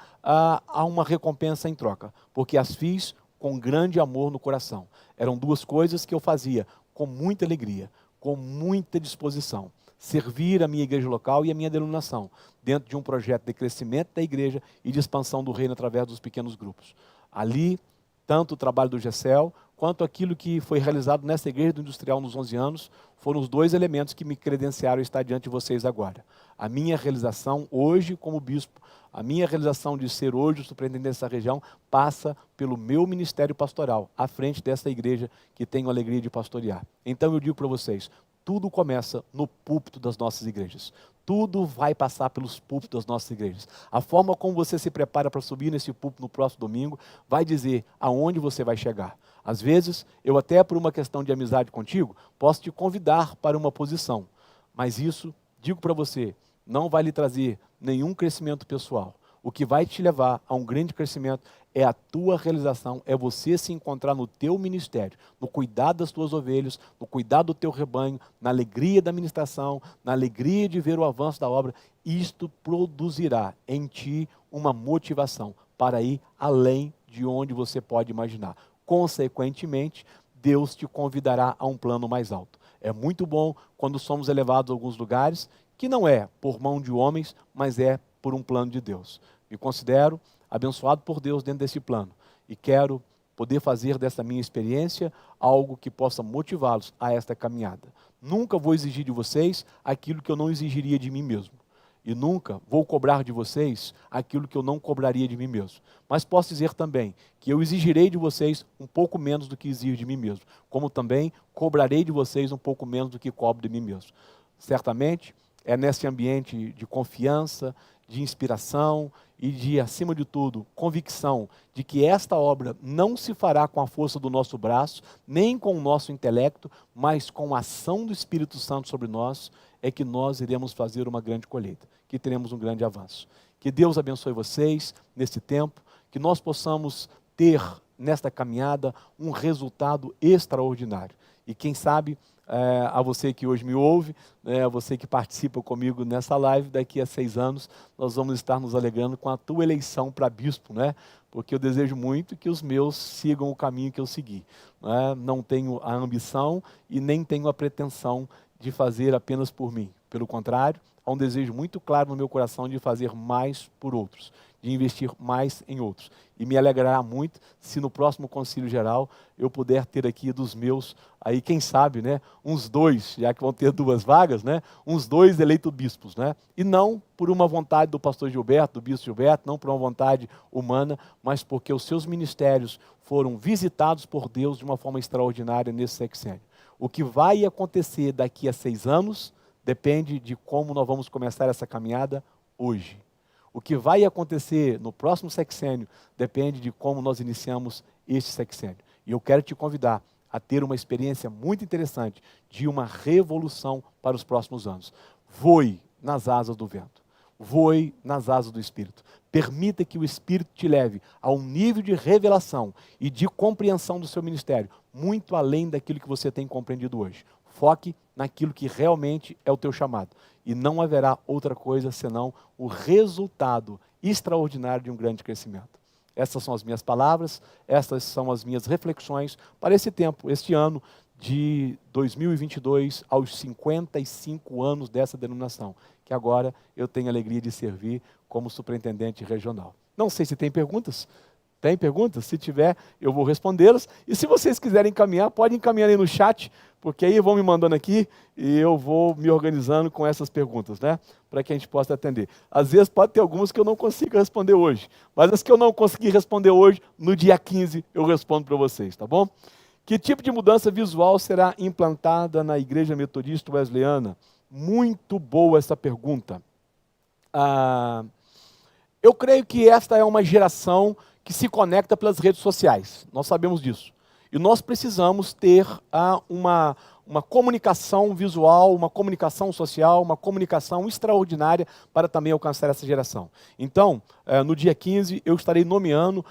uma recompensa em troca, porque as fiz com grande amor no coração. Eram duas coisas que eu fazia com muita alegria, com muita disposição: servir a minha igreja local e a minha denominação, dentro de um projeto de crescimento da igreja e de expansão do reino através dos pequenos grupos. Ali, tanto o trabalho do GECEL, quanto aquilo que foi realizado nessa igreja do Industrial nos 11 anos, foram os dois elementos que me credenciaram a estar diante de vocês agora. A minha realização hoje como bispo, a minha realização de ser hoje o superintendente dessa região, passa pelo meu ministério pastoral, à frente dessa igreja que tenho a alegria de pastorear. Então eu digo para vocês, tudo começa no púlpito das nossas igrejas. Tudo vai passar pelos púlpitos das nossas igrejas. A forma como você se prepara para subir nesse púlpito no próximo domingo vai dizer aonde você vai chegar. Às vezes, eu até por uma questão de amizade contigo, posso te convidar para uma posição. Mas isso, digo para você, não vai lhe trazer nenhum crescimento pessoal. O que vai te levar a um grande crescimento é a tua realização, é você se encontrar no teu ministério, no cuidado das tuas ovelhas, no cuidado do teu rebanho, na alegria da ministração, na alegria de ver o avanço da obra. Isto produzirá em ti uma motivação para ir além de onde você pode imaginar. Consequentemente, Deus te convidará a um plano mais alto. É muito bom quando somos elevados a alguns lugares, que não é por mão de homens, mas é por um plano de Deus. Me considero abençoado por Deus dentro desse plano e quero poder fazer dessa minha experiência algo que possa motivá-los a esta caminhada. Nunca vou exigir de vocês aquilo que eu não exigiria de mim mesmo. E nunca vou cobrar de vocês aquilo que eu não cobraria de mim mesmo. Mas posso dizer também que eu exigirei de vocês um pouco menos do que exijo de mim mesmo, como também cobrarei de vocês um pouco menos do que cobro de mim mesmo. Certamente, é nesse ambiente de confiança, de inspiração e de, acima de tudo, convicção de que esta obra não se fará com a força do nosso braço, nem com o nosso intelecto, mas com a ação do Espírito Santo sobre nós, é que nós iremos fazer uma grande colheita, que teremos um grande avanço. Que Deus abençoe vocês nesse tempo, que nós possamos ter nesta caminhada um resultado extraordinário. E quem sabe, a você que hoje me ouve, a você que participa comigo nessa live, daqui a 6 anos nós vamos estar nos alegrando com a tua eleição para bispo, né? Porque eu desejo muito que os meus sigam o caminho que eu segui. Não tenho a ambição e nem tenho a pretensão de fazer apenas por mim. Pelo contrário, há um desejo muito claro no meu coração de fazer mais por outros, de investir mais em outros. E me alegrará muito se no próximo Concílio Geral eu puder ter aqui dos meus, aí quem sabe, né, uns 2, já que vão ter 2 vagas, né, uns 2 eleitos bispos, né, e não por uma vontade do pastor Gilberto, do bispo Gilberto, não por uma vontade humana, mas porque os seus ministérios foram visitados por Deus de uma forma extraordinária nesse sexênio. O que vai acontecer daqui a 6 anos depende de como nós vamos começar essa caminhada hoje. O que vai acontecer no próximo sexênio depende de como nós iniciamos este sexênio. E eu quero te convidar a ter uma experiência muito interessante de uma revolução para os próximos anos. Voe nas asas do vento. Voe nas asas do Espírito. Permita que o Espírito te leve a um nível de revelação e de compreensão do seu ministério, muito além daquilo que você tem compreendido hoje. Foque naquilo que realmente é o teu chamado. E não haverá outra coisa senão o resultado extraordinário de um grande crescimento. Essas são as minhas palavras, essas são as minhas reflexões para esse tempo, este ano de 2022, aos 55 anos dessa denominação, que agora eu tenho a alegria de servir como superintendente regional. Não sei se tem perguntas. Tem perguntas? Se tiver, eu vou respondê-las. E se vocês quiserem encaminhar, pode encaminhar aí no chat, porque aí vão me mandando aqui e eu vou me organizando com essas perguntas, né? Para que a gente possa atender. Às vezes pode ter algumas que eu não consigo responder hoje, mas as que eu não consegui responder hoje, no dia 15 eu respondo para vocês, tá bom? Que tipo de mudança visual será implantada na Igreja Metodista Wesleyana? Muito boa essa pergunta. Eu creio que esta é uma geração que se conecta pelas redes sociais. Nós sabemos disso. E nós precisamos ter uma comunicação visual, uma comunicação social, uma comunicação extraordinária para também alcançar essa geração. Então, no dia 15, eu estarei nomeando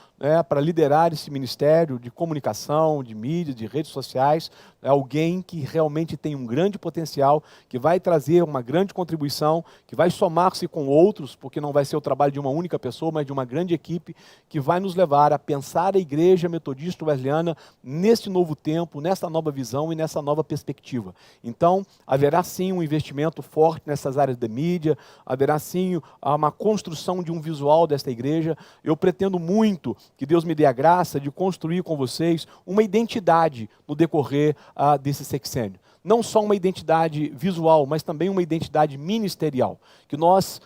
para liderar esse ministério de comunicação, de mídia, de redes sociais, alguém que realmente tem um grande potencial, que vai trazer uma grande contribuição, que vai somar-se com outros, porque não vai ser o trabalho de uma única pessoa, mas de uma grande equipe, que vai nos levar a pensar a Igreja Metodista Wesleyana nesse novo tempo, nessa nova visão e nessa nova perspectiva. Então, haverá sim um investimento forte nessas áreas da mídia, haverá sim uma construção de um visual desta igreja. Eu pretendo muito que Deus me dê a graça de construir com vocês uma identidade no decorrer desse sexênio. Não só uma identidade visual, mas também uma identidade ministerial. Que nós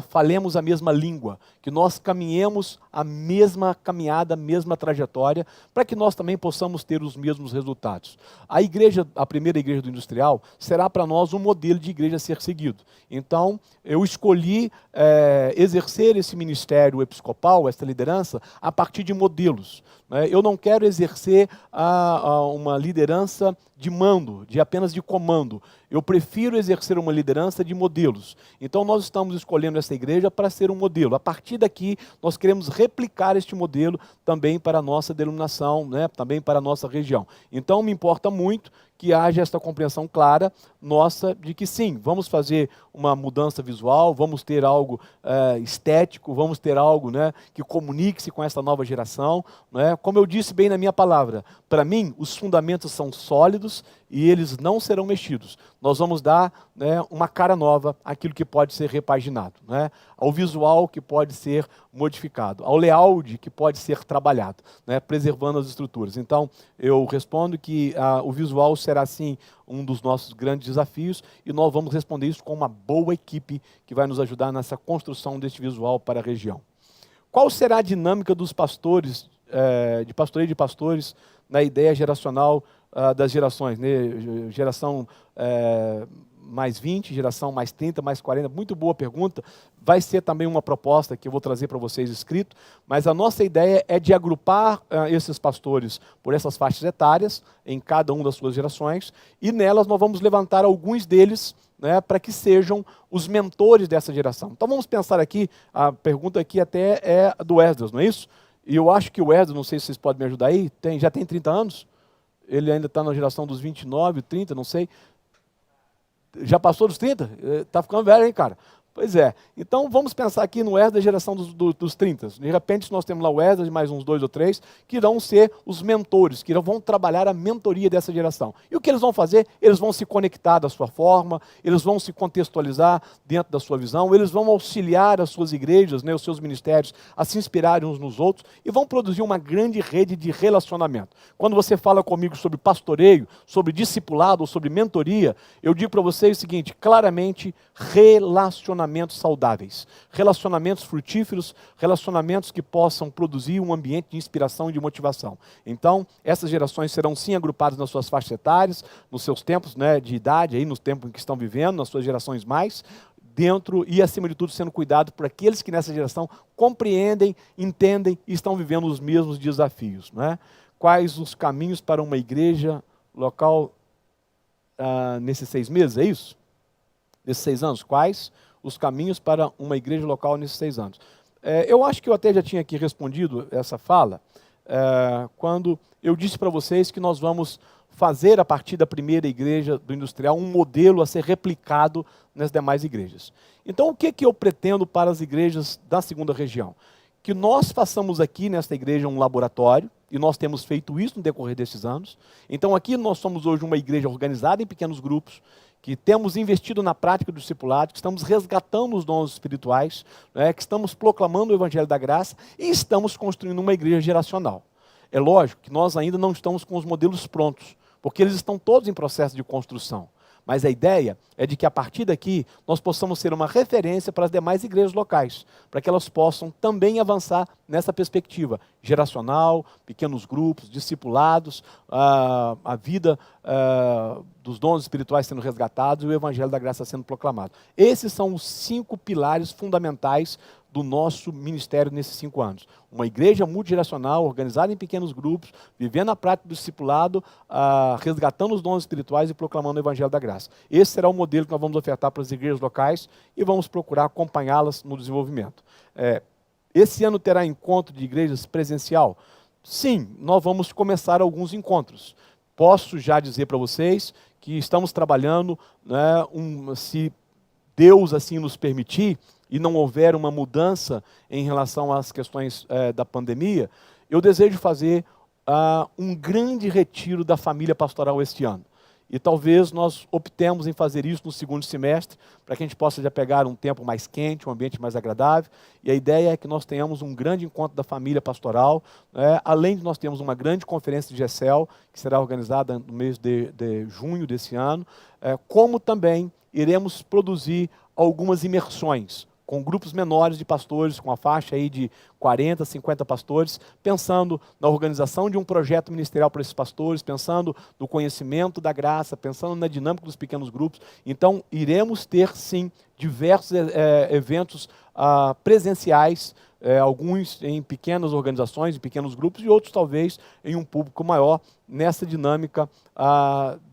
falemos a mesma língua, que nós caminhemos a mesma caminhada, a mesma trajetória, para que nós também possamos ter os mesmos resultados. A primeira igreja do Industrial, será para nós um modelo de igreja a ser seguido. Então, eu escolhi exercer esse ministério episcopal, essa liderança, a partir de modelos. Eu não quero exercer uma liderança de mando, apenas de comando. Eu prefiro exercer uma liderança de modelos. Então nós estamos escolhendo essa igreja para ser um modelo. A partir daqui, nós queremos replicar este modelo também para a nossa denominação, também para a nossa região. Então me importa muito que haja esta compreensão clara nossa de que sim, vamos fazer uma mudança visual, vamos ter algo estético, vamos ter algo que comunique-se com essa nova geração. Como eu disse bem na minha palavra, para mim os fundamentos são sólidos e eles não serão mexidos. Nós vamos dar uma cara nova àquilo que pode ser repaginado, ao visual que pode ser modificado, ao layout que pode ser trabalhado, preservando as estruturas. Então, eu respondo que o visual será, sim, um dos nossos grandes desafios e nós vamos responder isso com uma boa equipe que vai nos ajudar nessa construção deste visual para a região. Qual será a dinâmica dos pastores, de pastoreio de pastores, na ideia geracional das gerações, geração mais 20, geração mais 30, mais 40, muito boa pergunta. Vai ser também uma proposta que eu vou trazer para vocês escrito, mas a nossa ideia é de agrupar esses pastores por essas faixas etárias, em cada uma das suas gerações, e nelas nós vamos levantar alguns deles para que sejam os mentores dessa geração. Então vamos pensar aqui, a pergunta aqui até é do Esdras, não é isso? E eu acho que o Esdras, não sei se vocês podem me ajudar aí, já tem 30 anos? Ele ainda está na geração dos 29, 30, não sei. Já passou dos 30? Está ficando velho, hein, cara? Pois é. Então, vamos pensar aqui no Esdras da geração dos 30. De repente, nós temos lá o Esdras, mais uns 2 ou 3, que irão ser os mentores, que vão trabalhar a mentoria dessa geração. E o que eles vão fazer? Eles vão se conectar da sua forma, eles vão se contextualizar dentro da sua visão, eles vão auxiliar as suas igrejas, os seus ministérios, a se inspirarem uns nos outros, e vão produzir uma grande rede de relacionamento. Quando você fala comigo sobre pastoreio, sobre discipulado ou sobre mentoria, eu digo para vocês o seguinte, claramente, relacionamentos saudáveis, relacionamentos frutíferos, relacionamentos que possam produzir um ambiente de inspiração e de motivação. Então, essas gerações serão sim agrupadas nas suas faixas etárias, nos seus tempos de idade, aí, nos tempos em que estão vivendo, nas suas gerações mais, dentro e, acima de tudo, sendo cuidado por aqueles que nessa geração compreendem, entendem e estão vivendo os mesmos desafios. Quais os caminhos para uma igreja local nesses 6 meses, é isso? Nesses 6 anos, quais os caminhos para uma igreja local nesses 6 anos? Eu acho que eu até já tinha aqui respondido essa fala, quando eu disse para vocês que nós vamos fazer a partir da primeira igreja do Industrial um modelo a ser replicado nas demais igrejas. Então o que eu pretendo para as igrejas da segunda região? Que nós façamos aqui nesta igreja um laboratório, e nós temos feito isso no decorrer desses anos. Então aqui nós somos hoje uma igreja organizada em pequenos grupos, que temos investido na prática do discipulado, que estamos resgatando os dons espirituais, que estamos proclamando o Evangelho da Graça e estamos construindo uma igreja geracional. É lógico que nós ainda não estamos com os modelos prontos, porque eles estão todos em processo de construção. Mas a ideia é de que a partir daqui nós possamos ser uma referência para as demais igrejas locais, para que elas possam também avançar nessa perspectiva geracional, pequenos grupos, discipulados, a vida dos dons espirituais sendo resgatados e o Evangelho da Graça sendo proclamado. Esses são os 5 pilares fundamentais do nosso ministério nesses 5 anos. Uma igreja multigeracional, organizada em pequenos grupos, vivendo a prática do discipulado, resgatando os dons espirituais e proclamando o Evangelho da Graça. Esse será o modelo que nós vamos ofertar para as igrejas locais e vamos procurar acompanhá-las no desenvolvimento. Esse ano terá encontro de igrejas presencial? Sim, nós vamos começar alguns encontros. Posso já dizer para vocês que estamos trabalhando, né, se Deus assim nos permitir, e não houver uma mudança em relação às questões da pandemia, eu desejo fazer um grande retiro da família pastoral este ano. E talvez nós optemos em fazer isso no segundo semestre, para que a gente possa já pegar um tempo mais quente, um ambiente mais agradável. E a ideia é que nós tenhamos um grande encontro da família pastoral, além de nós termos uma grande conferência de GECEL, que será organizada no mês de junho desse ano, como também iremos produzir algumas imersões, com grupos menores de pastores, com a faixa aí de 40, 50 pastores, pensando na organização de um projeto ministerial para esses pastores, pensando no conhecimento da graça, pensando na dinâmica dos pequenos grupos. Então, iremos ter, sim, diversos eventos presenciais, alguns em pequenas organizações, em pequenos grupos, e outros talvez em um público maior, nessa dinâmica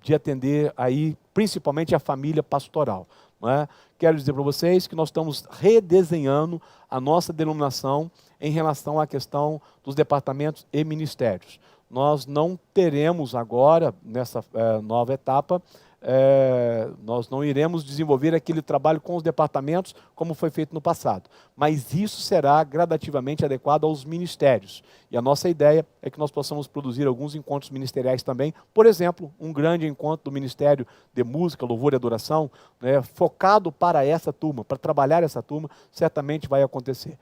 de atender aí, principalmente a família pastoral. Não é? Quero dizer para vocês que nós estamos redesenhando a nossa denominação em relação à questão dos departamentos e ministérios. Nós não teremos agora, nessa nova etapa, nós não iremos desenvolver aquele trabalho com os departamentos como foi feito no passado. Mas isso será gradativamente adequado aos ministérios. E a nossa ideia é que nós possamos produzir alguns encontros ministeriais também. Por exemplo, um grande encontro do Ministério de Música, Louvor e Adoração, focado para essa turma, para trabalhar essa turma, certamente vai acontecer.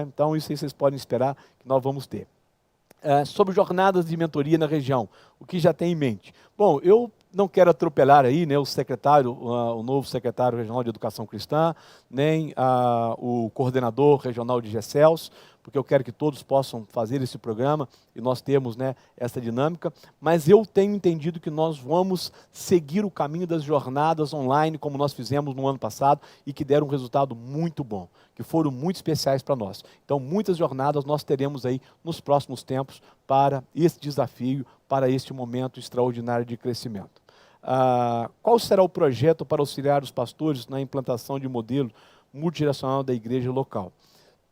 Então, isso aí vocês podem esperar que nós vamos ter. Sobre jornadas de mentoria na região, o que já tem em mente? Bom, eu não quero atropelar aí, né, o novo secretário regional de Educação Cristã, nem o coordenador regional de GECELS, porque eu quero que todos possam fazer esse programa e nós temos, né, essa dinâmica, mas eu tenho entendido que nós vamos seguir o caminho das jornadas online, como nós fizemos no ano passado, e que deram um resultado muito bom, que foram muito especiais para nós. Então, muitas jornadas nós teremos aí nos próximos tempos para esse desafio, para este momento extraordinário de crescimento. Qual será o projeto para auxiliar os pastores na implantação de modelo multigeracional da igreja local?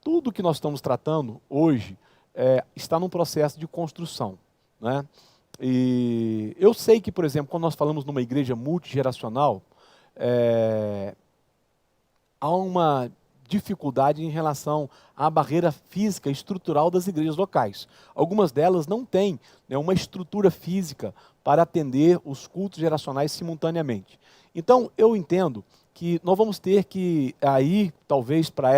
Tudo que nós estamos tratando hoje está num processo de construção, né? E eu sei que, por exemplo, quando nós falamos numa igreja multigeracional, há uma dificuldade em relação à barreira física e estrutural das igrejas locais. Algumas delas não têm, né, uma estrutura física para atender os cultos geracionais simultaneamente. Então, eu entendo que nós vamos ter que, aí, talvez para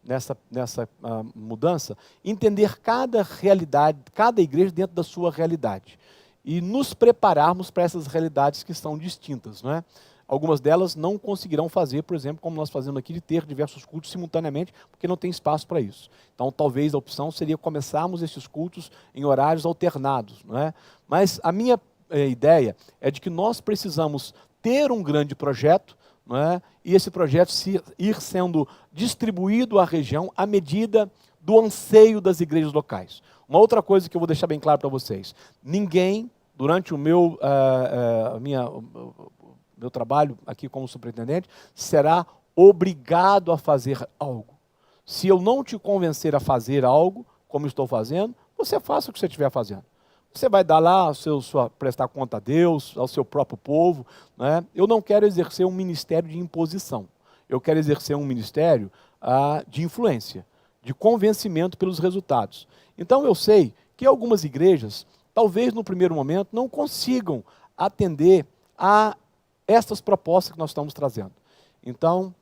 nessa mudança, entender cada realidade, cada igreja dentro da sua realidade. E nos prepararmos para essas realidades que são distintas, não é? Algumas delas não conseguirão fazer, por exemplo, como nós fazemos aqui, de ter diversos cultos simultaneamente, porque não tem espaço para isso. Então, talvez a opção seria começarmos esses cultos em horários alternados, não é? Mas a minha ideia é de que nós precisamos ter um grande projeto, não é? E esse projeto ir sendo distribuído à região à medida do anseio das igrejas locais. Uma outra coisa que eu vou deixar bem claro para vocês: ninguém, durante o meu trabalho aqui como superintendente, será obrigado a fazer algo. Se eu não te convencer a fazer algo, como estou fazendo, você faça o que você estiver fazendo. Você vai dar lá, prestar conta a Deus, ao seu próprio povo, né? Eu não quero exercer um ministério de imposição. Eu quero exercer um ministério de influência, de convencimento pelos resultados. Então eu sei que algumas igrejas, talvez no primeiro momento, não consigam atender a estas propostas que nós estamos trazendo. Então,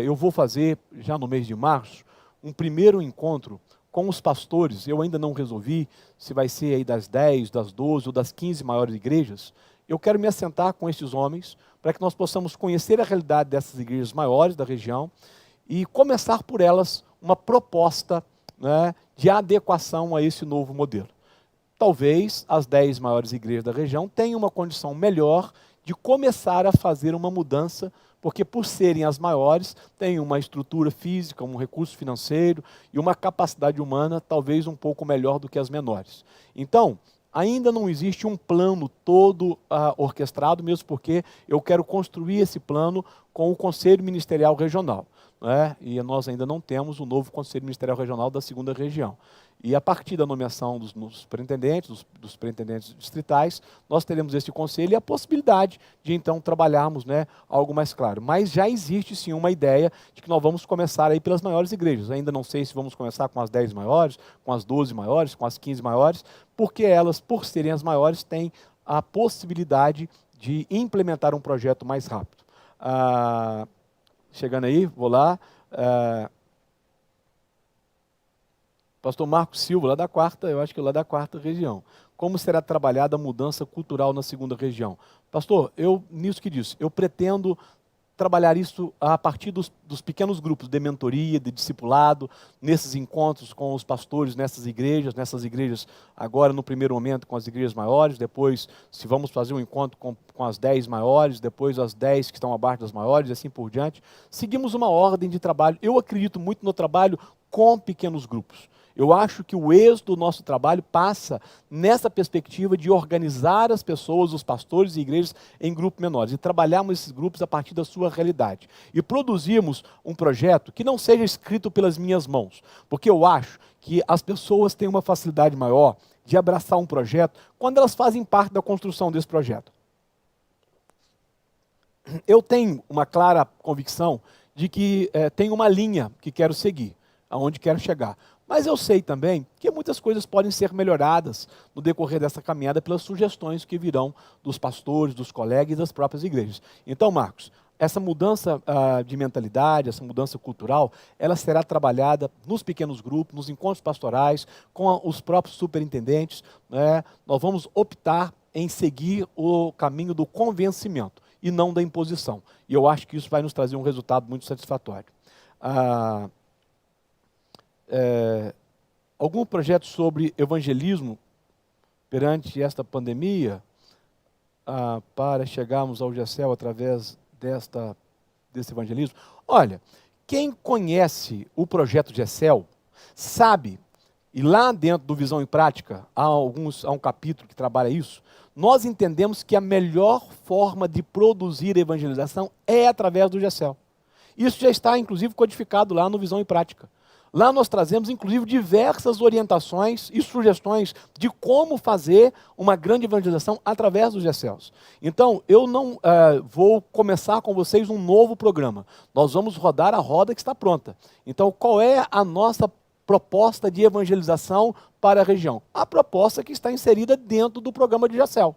eu vou fazer, já no mês de março, um primeiro encontro com os pastores. Eu ainda não resolvi se vai ser aí das 10, das 12 ou das 15 maiores igrejas. Eu quero me assentar com esses homens para que nós possamos conhecer a realidade dessas igrejas maiores da região e começar por elas uma proposta, né, de adequação a esse novo modelo. Talvez as 10 maiores igrejas da região tenham uma condição melhor de começar a fazer uma mudança, porque por serem as maiores, têm uma estrutura física, um recurso financeiro e uma capacidade humana talvez um pouco melhor do que as menores. Então, ainda não existe um plano todo orquestrado, mesmo porque eu quero construir esse plano com o Conselho Ministerial Regional. Né? E nós ainda não temos o novo Conselho Ministerial Regional da 2ª Região. E a partir da nomeação dos superintendentes, dos superintendentes distritais, nós teremos esse conselho e a possibilidade de então trabalharmos, né, algo mais claro. Mas já existe sim uma ideia de que nós vamos começar aí pelas maiores igrejas. Ainda não sei se vamos começar com as 10 maiores, com as 12 maiores, com as 15 maiores, porque elas, por serem as maiores, têm a possibilidade de implementar um projeto mais rápido. Chegando aí, vou lá. Pastor Marcos Silva, lá da 4ª, eu acho que lá da 4ª região. Como será trabalhada a mudança cultural na 2ª região? Pastor, nisso que disse, eu pretendo trabalhar isso a partir dos pequenos grupos de mentoria, de discipulado, nesses encontros com os pastores nessas igrejas agora no primeiro momento com as igrejas maiores, depois se vamos fazer um encontro com as 10 maiores, depois as 10 que estão abaixo das maiores e assim por diante. Seguimos uma ordem de trabalho. Eu acredito muito no trabalho com pequenos grupos. Eu acho que o êxito do nosso trabalho passa nessa perspectiva de organizar as pessoas, os pastores e igrejas em grupos menores e trabalharmos esses grupos a partir da sua realidade. E produzirmos um projeto que não seja escrito pelas minhas mãos, porque eu acho que as pessoas têm uma facilidade maior de abraçar um projeto quando elas fazem parte da construção desse projeto. Eu tenho uma clara convicção de que tem uma linha que quero seguir, aonde quero chegar. Mas eu sei também que muitas coisas podem ser melhoradas no decorrer dessa caminhada pelas sugestões que virão dos pastores, dos colegas e das próprias igrejas. Então, Marcos, essa mudança de mentalidade, essa mudança cultural, ela será trabalhada nos pequenos grupos, nos encontros pastorais, com os próprios superintendentes. Né? Nós vamos optar em seguir o caminho do convencimento e não da imposição. E eu acho que isso vai nos trazer um resultado muito satisfatório. Algum projeto sobre evangelismo perante esta pandemia, para chegarmos ao GECEL através desse evangelismo? Olha, quem conhece o projeto GECEL sabe, e lá dentro do Visão em Prática, há um capítulo que trabalha isso, nós entendemos que a melhor forma de produzir evangelização é através do GECEL. Isso já está, inclusive, codificado lá no Visão em Prática. Lá nós trazemos, inclusive, diversas orientações e sugestões de como fazer uma grande evangelização através dos GECELs. Então, eu não vou começar com vocês um novo programa. Nós vamos rodar a roda que está pronta. Então, qual é a nossa proposta de evangelização para a região? A proposta que está inserida dentro do programa de GECEL.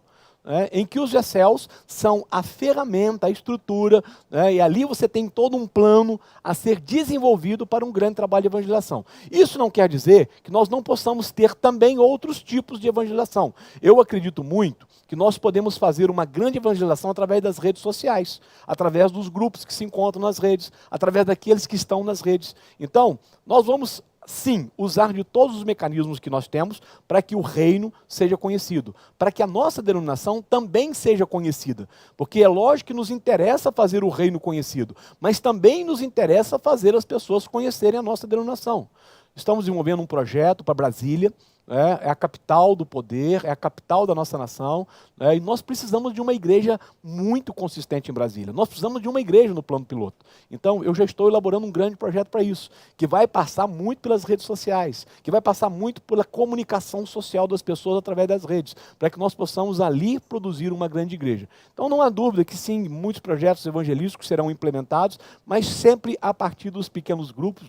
Em que os GECELs são a ferramenta, a estrutura, e ali você tem todo um plano a ser desenvolvido para um grande trabalho de evangelização. Isso não quer dizer que nós não possamos ter também outros tipos de evangelização. Eu acredito muito que nós podemos fazer uma grande evangelização através das redes sociais, através dos grupos que se encontram nas redes, através daqueles que estão nas redes. Então, nós vamos sim, usar de todos os mecanismos que nós temos para que o reino seja conhecido, para que a nossa denominação também seja conhecida, porque é lógico que nos interessa fazer o reino conhecido, mas também nos interessa fazer as pessoas conhecerem a nossa denominação. Estamos desenvolvendo um projeto para Brasília, é a capital do poder, é a capital da nossa nação, e nós precisamos de uma igreja muito consistente em Brasília. Nós precisamos de uma igreja no plano piloto. Então, eu já estou elaborando um grande projeto para isso, que vai passar muito pelas redes sociais, que vai passar muito pela comunicação social das pessoas através das redes, para que nós possamos ali produzir uma grande igreja. Então, não há dúvida que sim, muitos projetos evangelísticos serão implementados, mas sempre a partir dos pequenos grupos,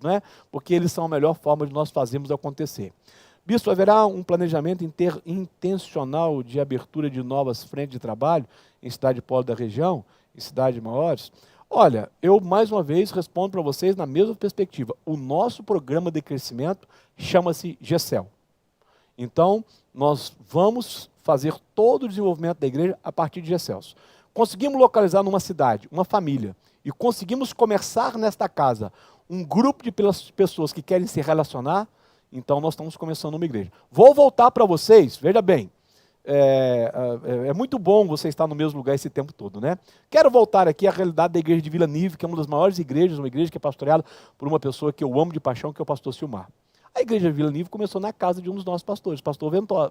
porque eles são a melhor forma de nós fazermos acontecer. Bispo, haverá um planejamento intencional de abertura de novas frentes de trabalho em cidade polo da região, em cidades maiores? Olha, eu mais uma vez respondo para vocês na mesma perspectiva. O nosso programa de crescimento chama-se GECEL. Então, nós vamos fazer todo o desenvolvimento da igreja a partir de GECELs. Conseguimos localizar numa cidade, uma família, e conseguimos começar nesta casa um grupo de pessoas que querem se relacionar, então nós estamos começando uma igreja. Vou voltar para vocês, veja bem, é muito bom você estar no mesmo lugar esse tempo todo, né? Quero voltar aqui à realidade da igreja de Vila Nive, que é uma das maiores igrejas, uma igreja que é pastoreada por uma pessoa que eu amo de paixão, que é o pastor Silmar. A igreja de Vila Nive começou na casa de um dos nossos pastores, pastor Ventura.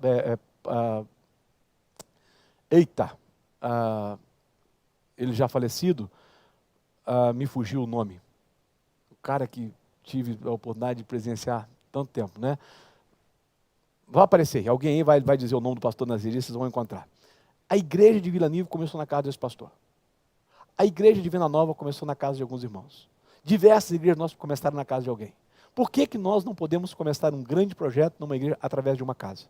Ele já falecido, me fugiu o nome. O cara que tive a oportunidade de presenciar tanto tempo, né? Vai aparecer, alguém aí vai dizer o nome do pastor Nazir, e vocês vão encontrar. A igreja de Vila Nive começou na casa desse pastor. A igreja de Vila Nova começou na casa de alguns irmãos. Diversas igrejas nossas começaram na casa de alguém. Por que nós não podemos começar um grande projeto numa igreja através de uma casa?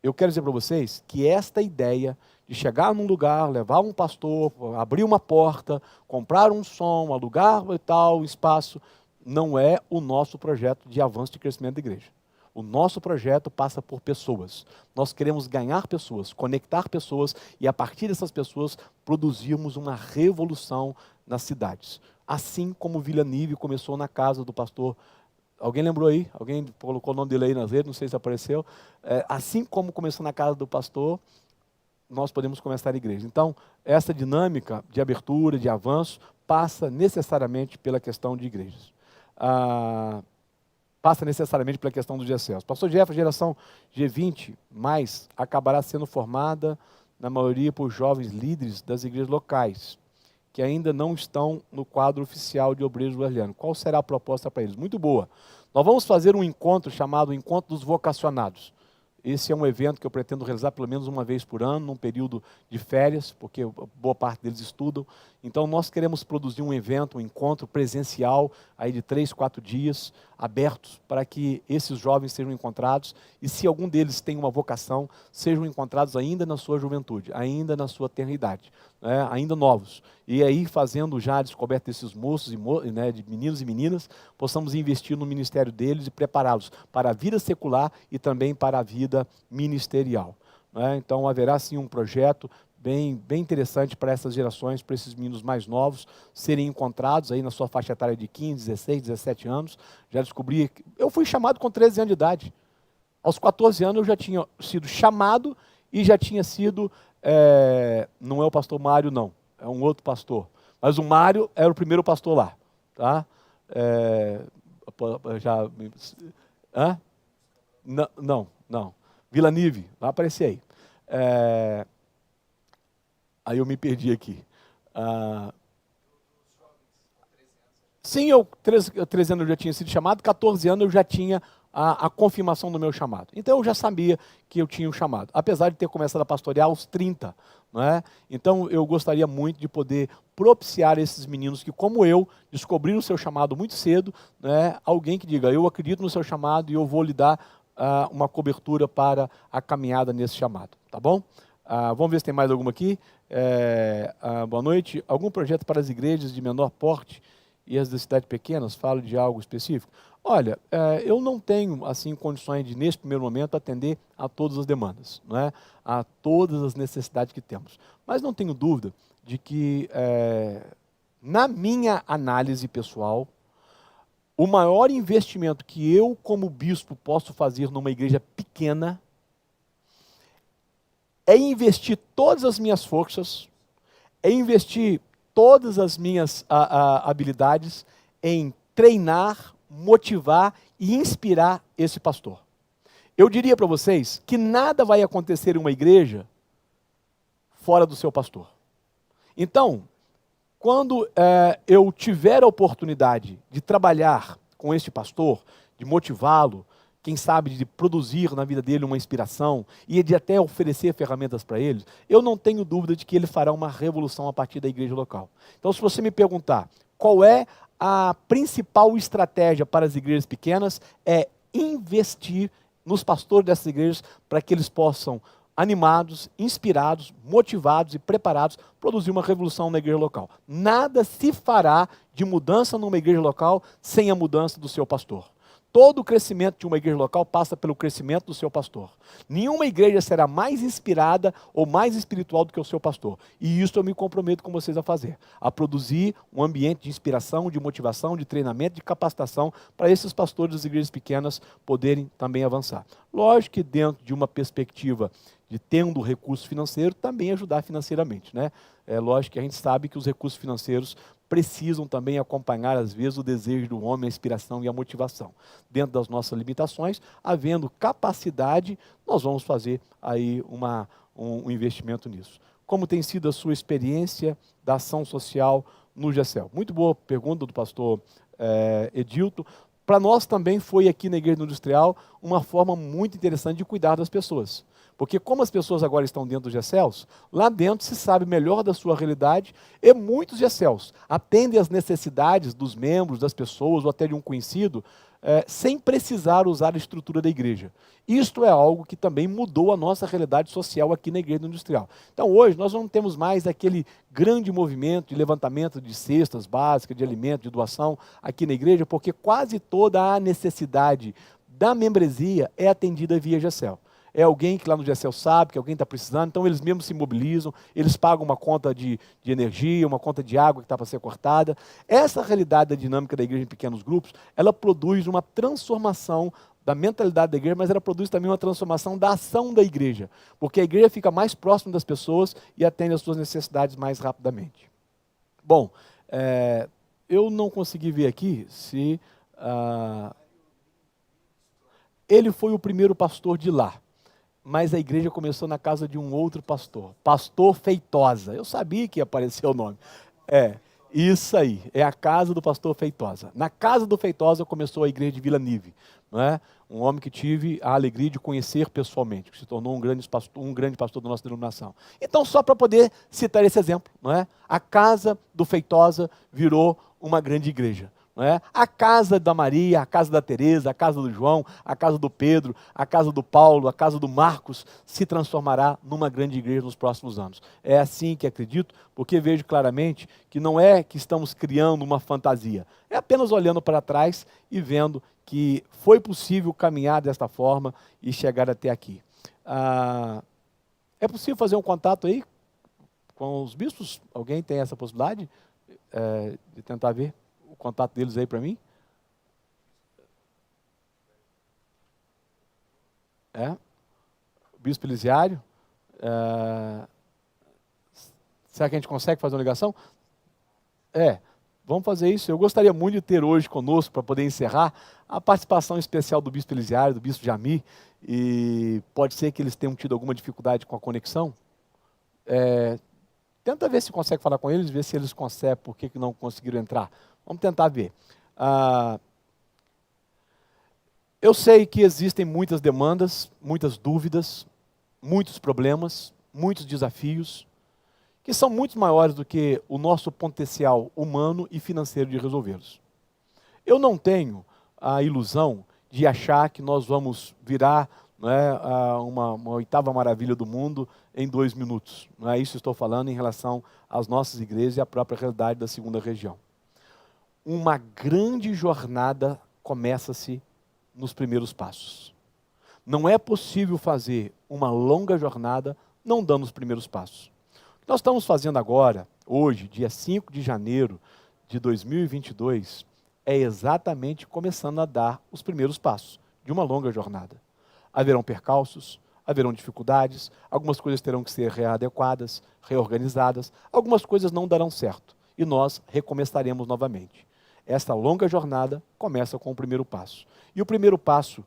Eu quero dizer para vocês que esta ideia de chegar num lugar, levar um pastor, abrir uma porta, comprar um som, alugar e tal, espaço, não é o nosso projeto de avanço e crescimento da igreja. O nosso projeto passa por pessoas. Nós queremos ganhar pessoas, conectar pessoas e a partir dessas pessoas produzirmos uma revolução nas cidades. Assim como Vila Nive começou na casa do pastor. Alguém lembrou aí? Alguém colocou o nome dele aí nas redes, não sei se apareceu. Assim como começou na casa do pastor, nós podemos começar a igreja. Então, essa dinâmica de abertura, de avanço, passa necessariamente pela questão de igrejas. Passa necessariamente pela questão dos GCs. Pastor Jeff, a geração G20+, acabará sendo formada, na maioria, por jovens líderes das igrejas locais, que ainda não estão no quadro oficial de obreiros brasileiros. Qual será a proposta para eles? Muito boa. Nós vamos fazer um encontro chamado Encontro dos Vocacionados. Esse é um evento que eu pretendo realizar pelo menos uma vez por ano, num período de férias, porque boa parte deles estudam. Então nós queremos produzir um evento, um encontro presencial, aí de 3, 4 dias, abertos, para que esses jovens sejam encontrados, e se algum deles tem uma vocação, sejam encontrados ainda na sua juventude, ainda na sua tenridade, né, ainda novos. E aí, fazendo já a descoberta desses moços, né, de meninos e meninas, possamos investir no ministério deles e prepará-los para a vida secular e também para a vida ministerial. Né? Então haverá sim um projeto bem interessante para essas gerações, para esses meninos mais novos, serem encontrados aí na sua faixa etária de 15, 16, 17 anos. Já descobri, eu fui chamado com 13 anos de idade. Aos 14 anos eu já tinha sido chamado e já tinha sido, não é o pastor Mário não, é um outro pastor. Mas o Mário era o primeiro pastor lá. Tá? Não. Vila Nive, vai aparecer aí. Aí eu me perdi aqui. Sim, 13 anos eu já tinha sido chamado, 14 anos eu já tinha a confirmação do meu chamado. Então eu já sabia que eu tinha o chamado, apesar de ter começado a pastorear aos 30. Não é? Então eu gostaria muito de poder propiciar esses meninos que, como eu, descobriram o seu chamado muito cedo, né? Alguém que diga, eu acredito no seu chamado e eu vou lhe dar uma cobertura para a caminhada nesse chamado. Tá bom? Vamos ver se tem mais alguma aqui. Boa noite. Algum projeto para as igrejas de menor porte e as das cidades pequenas? Falo de algo específico? Olha, eu não tenho assim condições de, nesse primeiro momento, atender a todas as demandas, não é? A todas as necessidades que temos. Mas não tenho dúvida de que, na minha análise pessoal, o maior investimento que eu, como bispo, posso fazer numa igreja pequena é investir todas as minhas forças, é investir todas as minhas habilidades em treinar, motivar e inspirar esse pastor. Eu diria para vocês que nada vai acontecer em uma igreja fora do seu pastor. Então, quando eu tiver a oportunidade de trabalhar com este pastor, de motivá-lo, quem sabe de produzir na vida dele uma inspiração e de até oferecer ferramentas para ele, eu não tenho dúvida de que ele fará uma revolução a partir da igreja local. Então, se você me perguntar qual é a principal estratégia para as igrejas pequenas, é investir nos pastores dessas igrejas para que eles possam, animados, inspirados, motivados e preparados, produzir uma revolução na igreja local. Nada se fará de mudança numa igreja local sem a mudança do seu pastor. Todo o crescimento de uma igreja local passa pelo crescimento do seu pastor. Nenhuma igreja será mais inspirada ou mais espiritual do que o seu pastor. E isso eu me comprometo com vocês a fazer. A produzir um ambiente de inspiração, de motivação, de treinamento, de capacitação para esses pastores das igrejas pequenas poderem também avançar. Lógico que dentro de uma perspectiva de tendo recurso financeiro, também ajudar financeiramente, né? É lógico que a gente sabe que os recursos financeiros precisam também acompanhar, às vezes, o desejo do homem, a inspiração e a motivação. Dentro das nossas limitações, havendo capacidade, nós vamos fazer aí um investimento nisso. Como tem sido a sua experiência da ação social no GECEL? Muito boa pergunta do pastor Edilton. Para nós também foi aqui na Igreja Industrial uma forma muito interessante de cuidar das pessoas. Porque como as pessoas agora estão dentro dos GECELs, lá dentro se sabe melhor da sua realidade e muitos GECELs atendem às necessidades dos membros, das pessoas ou até de um conhecido, sem precisar usar a estrutura da igreja. Isto é algo que também mudou a nossa realidade social aqui na Igreja Industrial. Então hoje nós não temos mais aquele grande movimento de levantamento de cestas básicas, de alimento, de doação aqui na igreja, porque quase toda a necessidade da membresia é atendida via GECEL. É alguém que lá no GECEL sabe que alguém está precisando, então eles mesmos se mobilizam, eles pagam uma conta de energia, uma conta de água que está para ser cortada. Essa realidade da dinâmica da igreja em pequenos grupos, ela produz uma transformação da mentalidade da igreja, mas ela produz também uma transformação da ação da igreja, porque a igreja fica mais próxima das pessoas e atende às suas necessidades mais rapidamente. Bom, eu não consegui ver aqui se... ele foi o primeiro pastor de lá. Mas a igreja começou na casa de um outro pastor, pastor Feitosa. Eu sabia que ia aparecer o nome. Isso aí, é a casa do pastor Feitosa. Na casa do Feitosa começou a igreja de Vila Nive, não é? Um homem que tive a alegria de conhecer pessoalmente, que se tornou um grande pastor da nossa denominação. Então, só para poder citar esse exemplo, não é? A casa do Feitosa virou uma grande igreja. Não é? A casa da Maria, a casa da Teresa, a casa do João, a casa do Pedro, a casa do Paulo, a casa do Marcos se transformará numa grande igreja nos próximos anos. É assim que acredito, porque vejo claramente que não é que estamos criando uma fantasia, é apenas olhando para trás e vendo que foi possível caminhar desta forma e chegar até aqui. É possível fazer um contato aí com os bispos? Alguém tem essa possibilidade de tentar ver o contato deles aí para mim? O bispo Elisiário. Será que a gente consegue fazer uma ligação? Vamos fazer isso. Eu gostaria muito de ter hoje conosco, para poder encerrar, a participação especial do bispo Elisiário, do bispo Jami, e pode ser que eles tenham tido alguma dificuldade com a conexão. Tenta ver se consegue falar com eles, ver se eles conseguem, por que não conseguiram entrar. Vamos tentar ver. Eu sei que existem muitas demandas, muitas dúvidas, muitos problemas, muitos desafios, que são muito maiores do que o nosso potencial humano e financeiro de resolvê-los. Eu não tenho a ilusão de achar que nós vamos virar uma oitava maravilha do mundo em 2 minutos. Não é isso que estou falando em relação às nossas igrejas e à própria realidade da segunda região. Uma grande jornada começa-se nos primeiros passos. Não é possível fazer uma longa jornada não dando os primeiros passos. O que nós estamos fazendo agora, hoje, dia 5 de janeiro de 2022, é exatamente começando a dar os primeiros passos de uma longa jornada. Haverão percalços, haverão dificuldades, algumas coisas terão que ser readequadas, reorganizadas, algumas coisas não darão certo e nós recomeçaremos novamente. Esta longa jornada começa com o primeiro passo. E o primeiro passo,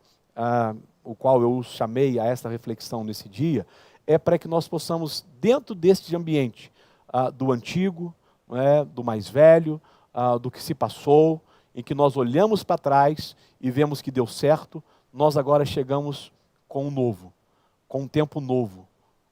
o qual eu chamei a esta reflexão nesse dia, é para que nós possamos, dentro deste ambiente do antigo, do mais velho, do que se passou, em que nós olhamos para trás e vemos que deu certo, nós agora chegamos com um novo, com um tempo novo,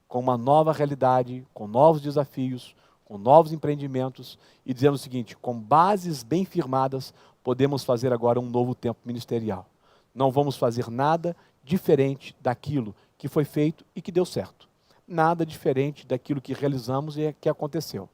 com uma nova realidade, com novos desafios, com novos empreendimentos e dizendo o seguinte, com bases bem firmadas, podemos fazer agora um novo tempo ministerial. Não vamos fazer nada diferente daquilo que foi feito e que deu certo. Nada diferente daquilo que realizamos e que aconteceu.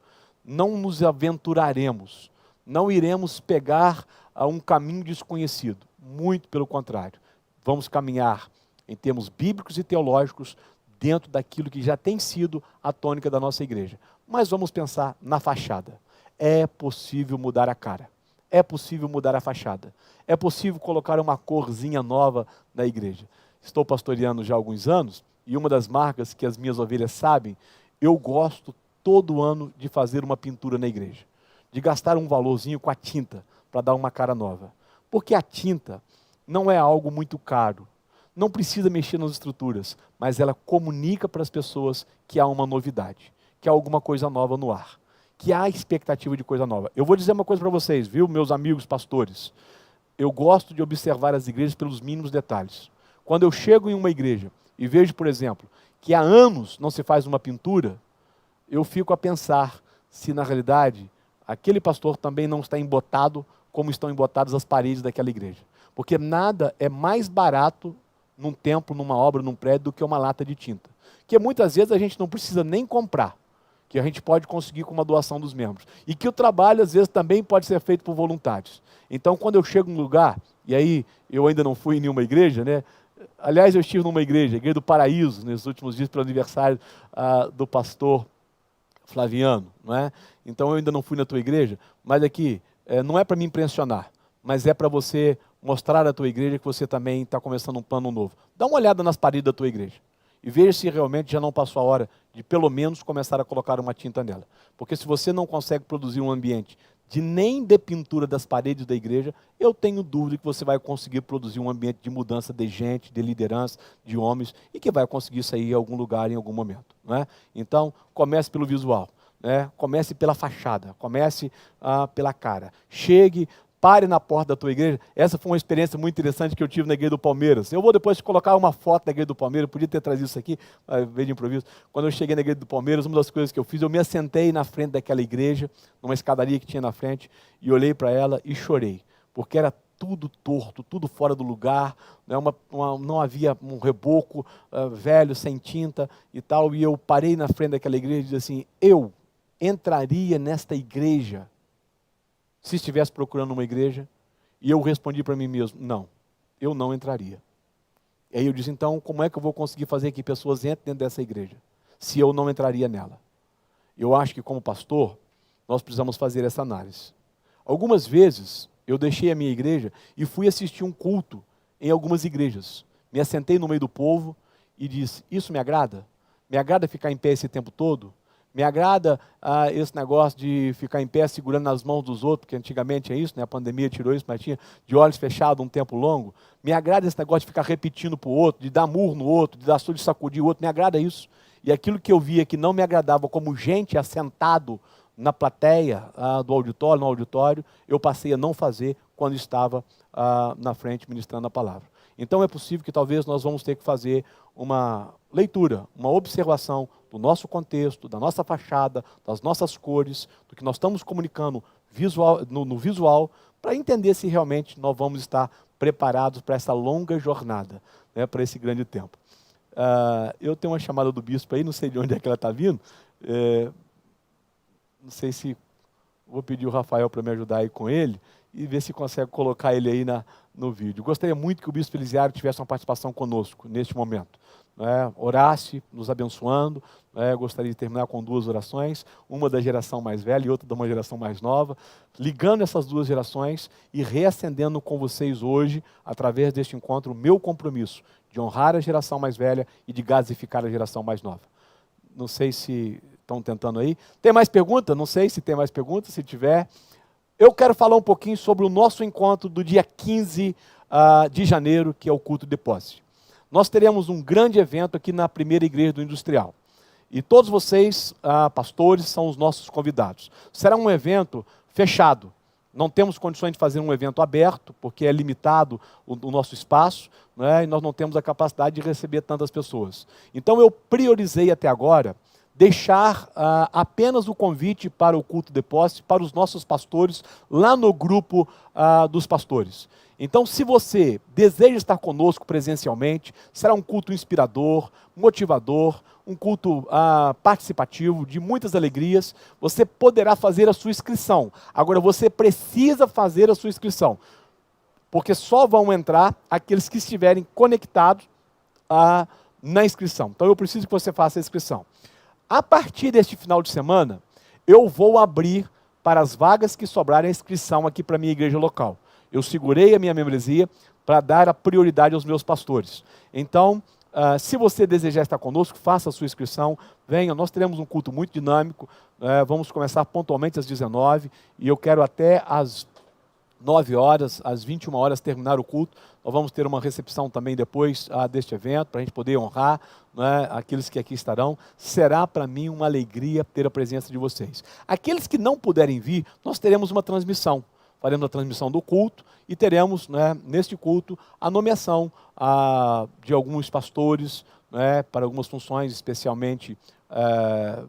Não nos aventuraremos, não iremos pegar um caminho desconhecido. Muito pelo contrário. Vamos caminhar em termos bíblicos e teológicos dentro daquilo que já tem sido a tônica da nossa igreja. Mas vamos pensar na fachada. É possível mudar a cara. É possível mudar a fachada. É possível colocar uma corzinha nova na igreja. Estou pastoreando já há alguns anos e uma das marcas que as minhas ovelhas sabem, eu gosto todo ano de fazer uma pintura na igreja. De gastar um valorzinho com a tinta para dar uma cara nova. Porque a tinta não é algo muito caro. Não precisa mexer nas estruturas, mas ela comunica para as pessoas que há uma novidade, que há alguma coisa nova no ar, que há expectativa de coisa nova. Eu vou dizer uma coisa para vocês, viu, meus amigos pastores? Eu gosto de observar as igrejas pelos mínimos detalhes. Quando eu chego em uma igreja e vejo, por exemplo, que há anos não se faz uma pintura, eu fico a pensar se na realidade aquele pastor também não está embotado como estão embotadas as paredes daquela igreja. Porque nada é mais barato num templo, numa obra, num prédio, do que uma lata de tinta. Que muitas vezes a gente não precisa nem comprar, que a gente pode conseguir com uma doação dos membros. E que o trabalho, às vezes, também pode ser feito por voluntários. Então, quando eu chego num lugar, e aí eu ainda não fui em nenhuma igreja, né? Aliás, eu estive numa igreja, a Igreja do Paraíso, nesses últimos dias, pelo aniversário do pastor Flaviano, não é? Então, eu ainda não fui na tua igreja, mas aqui, não é para me impressionar, mas é para você mostrar à tua igreja que você também está começando um plano novo. Dá uma olhada nas paredes da tua igreja e veja se realmente já não passou a hora de pelo menos começar a colocar uma tinta nela. Porque se você não consegue produzir um ambiente nem de pintura das paredes da igreja, eu tenho dúvida que você vai conseguir produzir um ambiente de mudança de gente, de liderança, de homens, e que vai conseguir sair em algum lugar, em algum momento. Não é? Então, comece pelo visual. Comece pela fachada, comece pela cara. Chegue, pare na porta da tua igreja. Essa foi uma experiência muito interessante que eu tive na igreja do Palmeiras. Eu vou depois colocar uma foto da igreja do Palmeiras, eu podia ter trazido isso aqui, veio de improviso. Quando eu cheguei na igreja do Palmeiras, uma das coisas que eu fiz, eu me assentei na frente daquela igreja, numa escadaria que tinha na frente, e olhei para ela e chorei, porque era tudo torto, tudo fora do lugar, né? Não havia um reboco velho, sem tinta e tal, e eu parei na frente daquela igreja e disse assim, eu entraria nesta igreja se estivesse procurando uma igreja? E eu respondi para mim mesmo, não, eu não entraria. E aí eu disse, então, como é que eu vou conseguir fazer que pessoas entrem dentro dessa igreja, se eu não entraria nela? Eu acho que como pastor, nós precisamos fazer essa análise. Algumas vezes, eu deixei a minha igreja e fui assistir um culto em algumas igrejas. Me assentei no meio do povo e disse, isso me agrada? Me agrada ficar em pé esse tempo todo? Me agrada esse negócio de ficar em pé segurando nas mãos dos outros, porque antigamente é isso, né? A pandemia tirou isso, mas tinha de olhos fechados um tempo longo. Me agrada esse negócio de ficar repetindo para o outro, de dar murro no outro, de sacudir o outro, me agrada isso. E aquilo que eu via que não me agradava como gente assentado na plateia do auditório, no auditório, eu passei a não fazer quando estava na frente ministrando a palavra. Então é possível que talvez nós vamos ter que fazer uma leitura, uma observação do nosso contexto, da nossa fachada, das nossas cores, do que nós estamos comunicando no visual, para entender se realmente nós vamos estar preparados para essa longa jornada, né, para esse grande tempo. Eu tenho uma chamada do bispo aí, não sei de onde é que ela está vindo, não sei se vou pedir o Rafael para me ajudar aí com ele e ver se consegue colocar ele aí no vídeo. Gostaria muito que o bispo Elisiário tivesse uma participação conosco neste momento. Orasse, nos abençoando. Gostaria de terminar com duas orações, uma da geração mais velha e outra de uma geração mais nova, ligando essas duas gerações e reacendendo com vocês hoje, através deste encontro, o meu compromisso de honrar a geração mais velha e de gasificar a geração mais nova. Não sei se estão tentando aí. Tem mais pergunta? Não sei se tem mais perguntas. Se tiver, eu quero falar um pouquinho sobre o nosso encontro do dia 15 de janeiro, que é o culto de posse. Nós teremos um grande evento aqui na primeira igreja do Industrial. E todos vocês, pastores, são os nossos convidados. Será um evento fechado. Não temos condições de fazer um evento aberto, porque é limitado o nosso espaço, né? E nós não temos a capacidade de receber tantas pessoas. Então eu priorizei até agora deixar apenas o convite para o culto de posse para os nossos pastores lá no grupo dos pastores. Então, se você deseja estar conosco presencialmente, será um culto inspirador, motivador, um culto participativo, de muitas alegrias. Você poderá fazer a sua inscrição. Agora, você precisa fazer a sua inscrição. porque só vão entrar aqueles que estiverem conectados na inscrição. Então eu preciso que você faça a inscrição. A partir deste final de semana, eu vou abrir para as vagas que sobrarem a inscrição aqui para a minha igreja local. Eu segurei a minha membresia para dar a prioridade aos meus pastores. Então, se você desejar estar conosco, faça a sua inscrição, venha, nós teremos um culto muito dinâmico, vamos começar pontualmente às 19h, e eu quero até às 9 horas, às 21 horas, terminar o culto. Nós vamos ter uma recepção também depois deste evento, para a gente poder honrar, né, aqueles que aqui estarão. Será para mim uma alegria ter a presença de vocês. Aqueles que não puderem vir, nós teremos uma transmissão. Faremos a transmissão do culto e teremos, né, neste culto, a nomeação de alguns pastores, né, para algumas funções, especialmente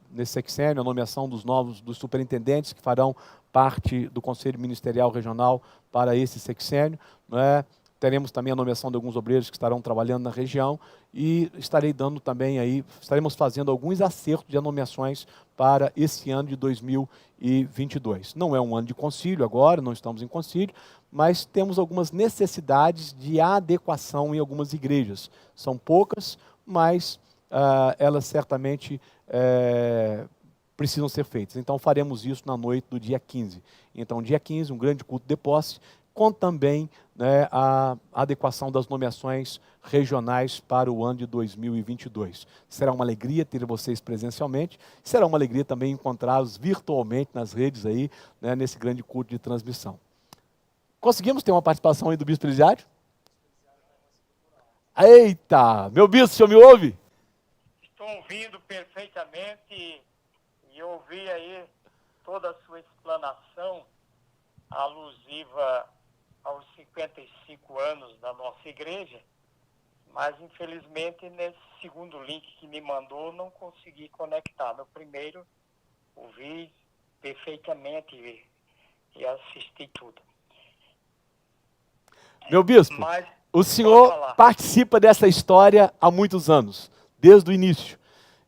nesse sexênio, a nomeação dos superintendentes que farão parte do Conselho Ministerial Regional para esse sexênio, né? Teremos também a nomeação de alguns obreiros que estarão trabalhando na região e estaremos fazendo alguns acertos de nomeações para esse ano de 2022. Não é um ano de concílio agora, não estamos em concílio, mas temos algumas necessidades de adequação em algumas igrejas. São poucas, mas elas certamente precisam ser feitas. Então faremos isso na noite do dia 15. Então dia 15, um grande culto de posse, com também, né, a adequação das nomeações regionais para o ano de 2022. Será uma alegria ter vocês presencialmente, será uma alegria também encontrá-los virtualmente nas redes aí, né, nesse grande culto de transmissão. Conseguimos ter uma participação aí do bispo presidiário? Eita, meu bispo, o senhor me ouve? Estou ouvindo perfeitamente e ouvi aí toda a sua explanação alusiva aos 55 anos da nossa igreja, mas infelizmente nesse segundo link que me mandou não consegui conectar. No primeiro ouvi perfeitamente e assisti tudo. Meu bispo, o senhor participa dessa história há muitos anos, desde o início.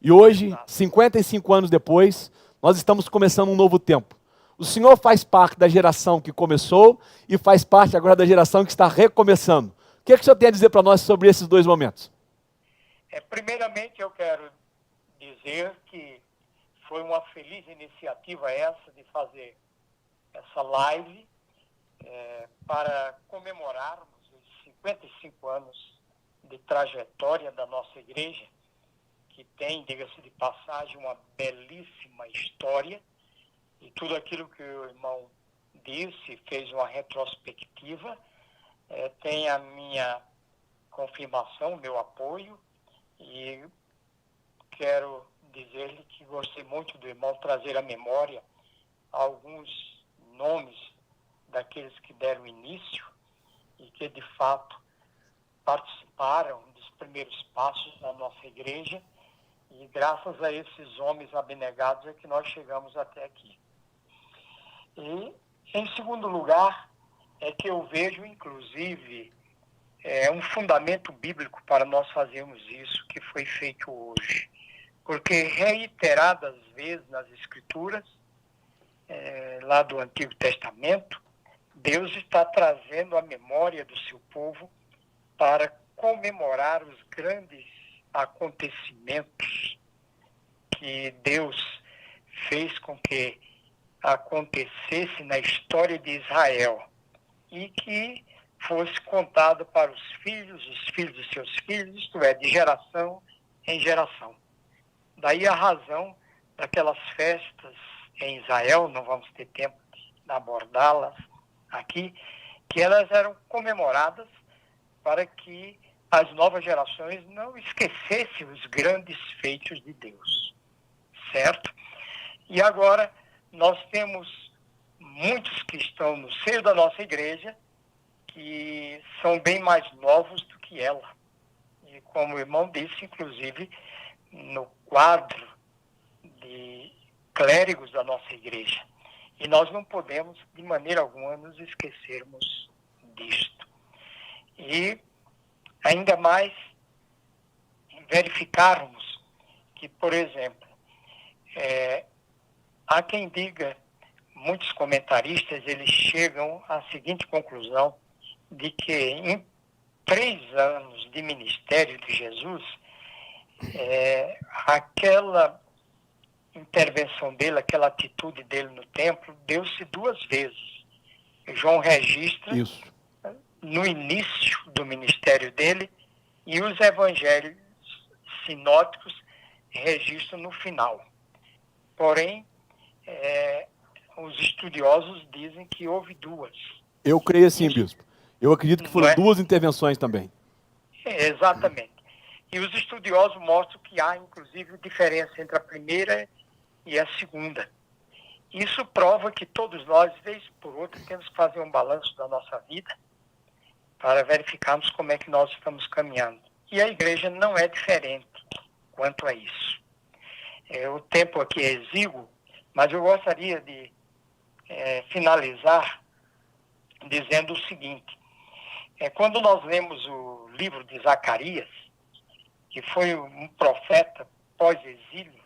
E hoje, 55 anos depois, nós estamos começando um novo tempo. O senhor faz parte da geração que começou e faz parte agora da geração que está recomeçando. O que o senhor tem a dizer para nós sobre esses dois momentos? Primeiramente, eu quero dizer que foi uma feliz iniciativa essa de fazer essa live para comemorarmos os 55 anos de trajetória da nossa igreja, que tem, diga-se de passagem, uma belíssima história, e tudo aquilo que o irmão disse, fez uma retrospectiva, tem a minha confirmação, o meu apoio, e quero dizer-lhe que gostei muito do irmão trazer à memória alguns nomes daqueles que deram início e que, de fato, participaram dos primeiros passos da nossa igreja, e graças a esses homens abnegados é que nós chegamos até aqui. E, em segundo lugar, é que eu vejo, inclusive, um fundamento bíblico para nós fazermos isso que foi feito hoje. Porque reiteradas vezes nas Escrituras, lá do Antigo Testamento, Deus está trazendo a memória do seu povo para comemorar os grandes acontecimentos que Deus fez com que acontecesse na história de Israel e que fosse contado para os filhos dos seus filhos, isto é, de geração em geração. Daí a razão daquelas festas em Israel, não vamos ter tempo de abordá-las aqui, que elas eram comemoradas para que as novas gerações não esquecessem os grandes feitos de Deus, certo? E agora nós temos muitos que estão no seio da nossa igreja que são bem mais novos do que ela. E como o irmão disse, inclusive, no quadro de clérigos da nossa igreja. E nós não podemos, de maneira alguma, nos esquecermos disto. E, ainda mais, verificarmos que, por exemplo, há quem diga, muitos comentaristas, eles chegam à seguinte conclusão, de que em 3 anos de ministério de Jesus, aquela intervenção dele, aquela atitude dele no templo, deu-se 2 vezes. João registra Isso. no início do ministério dele e os evangelhos sinóticos registram no final. Porém, os estudiosos dizem que houve 2. Eu creio assim, bispo. Eu acredito que foram 2 intervenções também. Exatamente. E os estudiosos mostram que há, inclusive, diferença entre a primeira e a segunda. Isso prova que todos nós, vez por outra, temos que fazer um balanço da nossa vida para verificarmos como é que nós estamos caminhando. E a igreja não é diferente quanto a isso. O tempo aqui é exíguo, mas eu gostaria de finalizar dizendo o seguinte. Quando nós lemos o livro de Zacarias, que foi um profeta pós-exílio,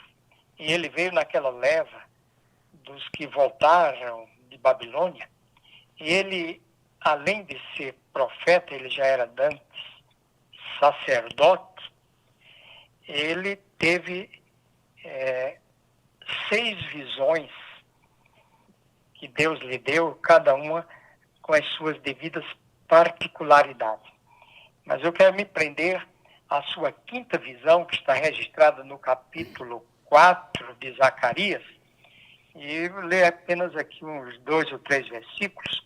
e ele veio naquela leva dos que voltaram de Babilônia, e ele, além de ser profeta, ele já era antes sacerdote, ele teve 6 visões que Deus lhe deu, cada uma com as suas devidas particularidades. Mas eu quero me prender à sua 5ª visão, que está registrada no capítulo 4 de Zacarias, e ler apenas aqui uns 2 ou 3 versículos,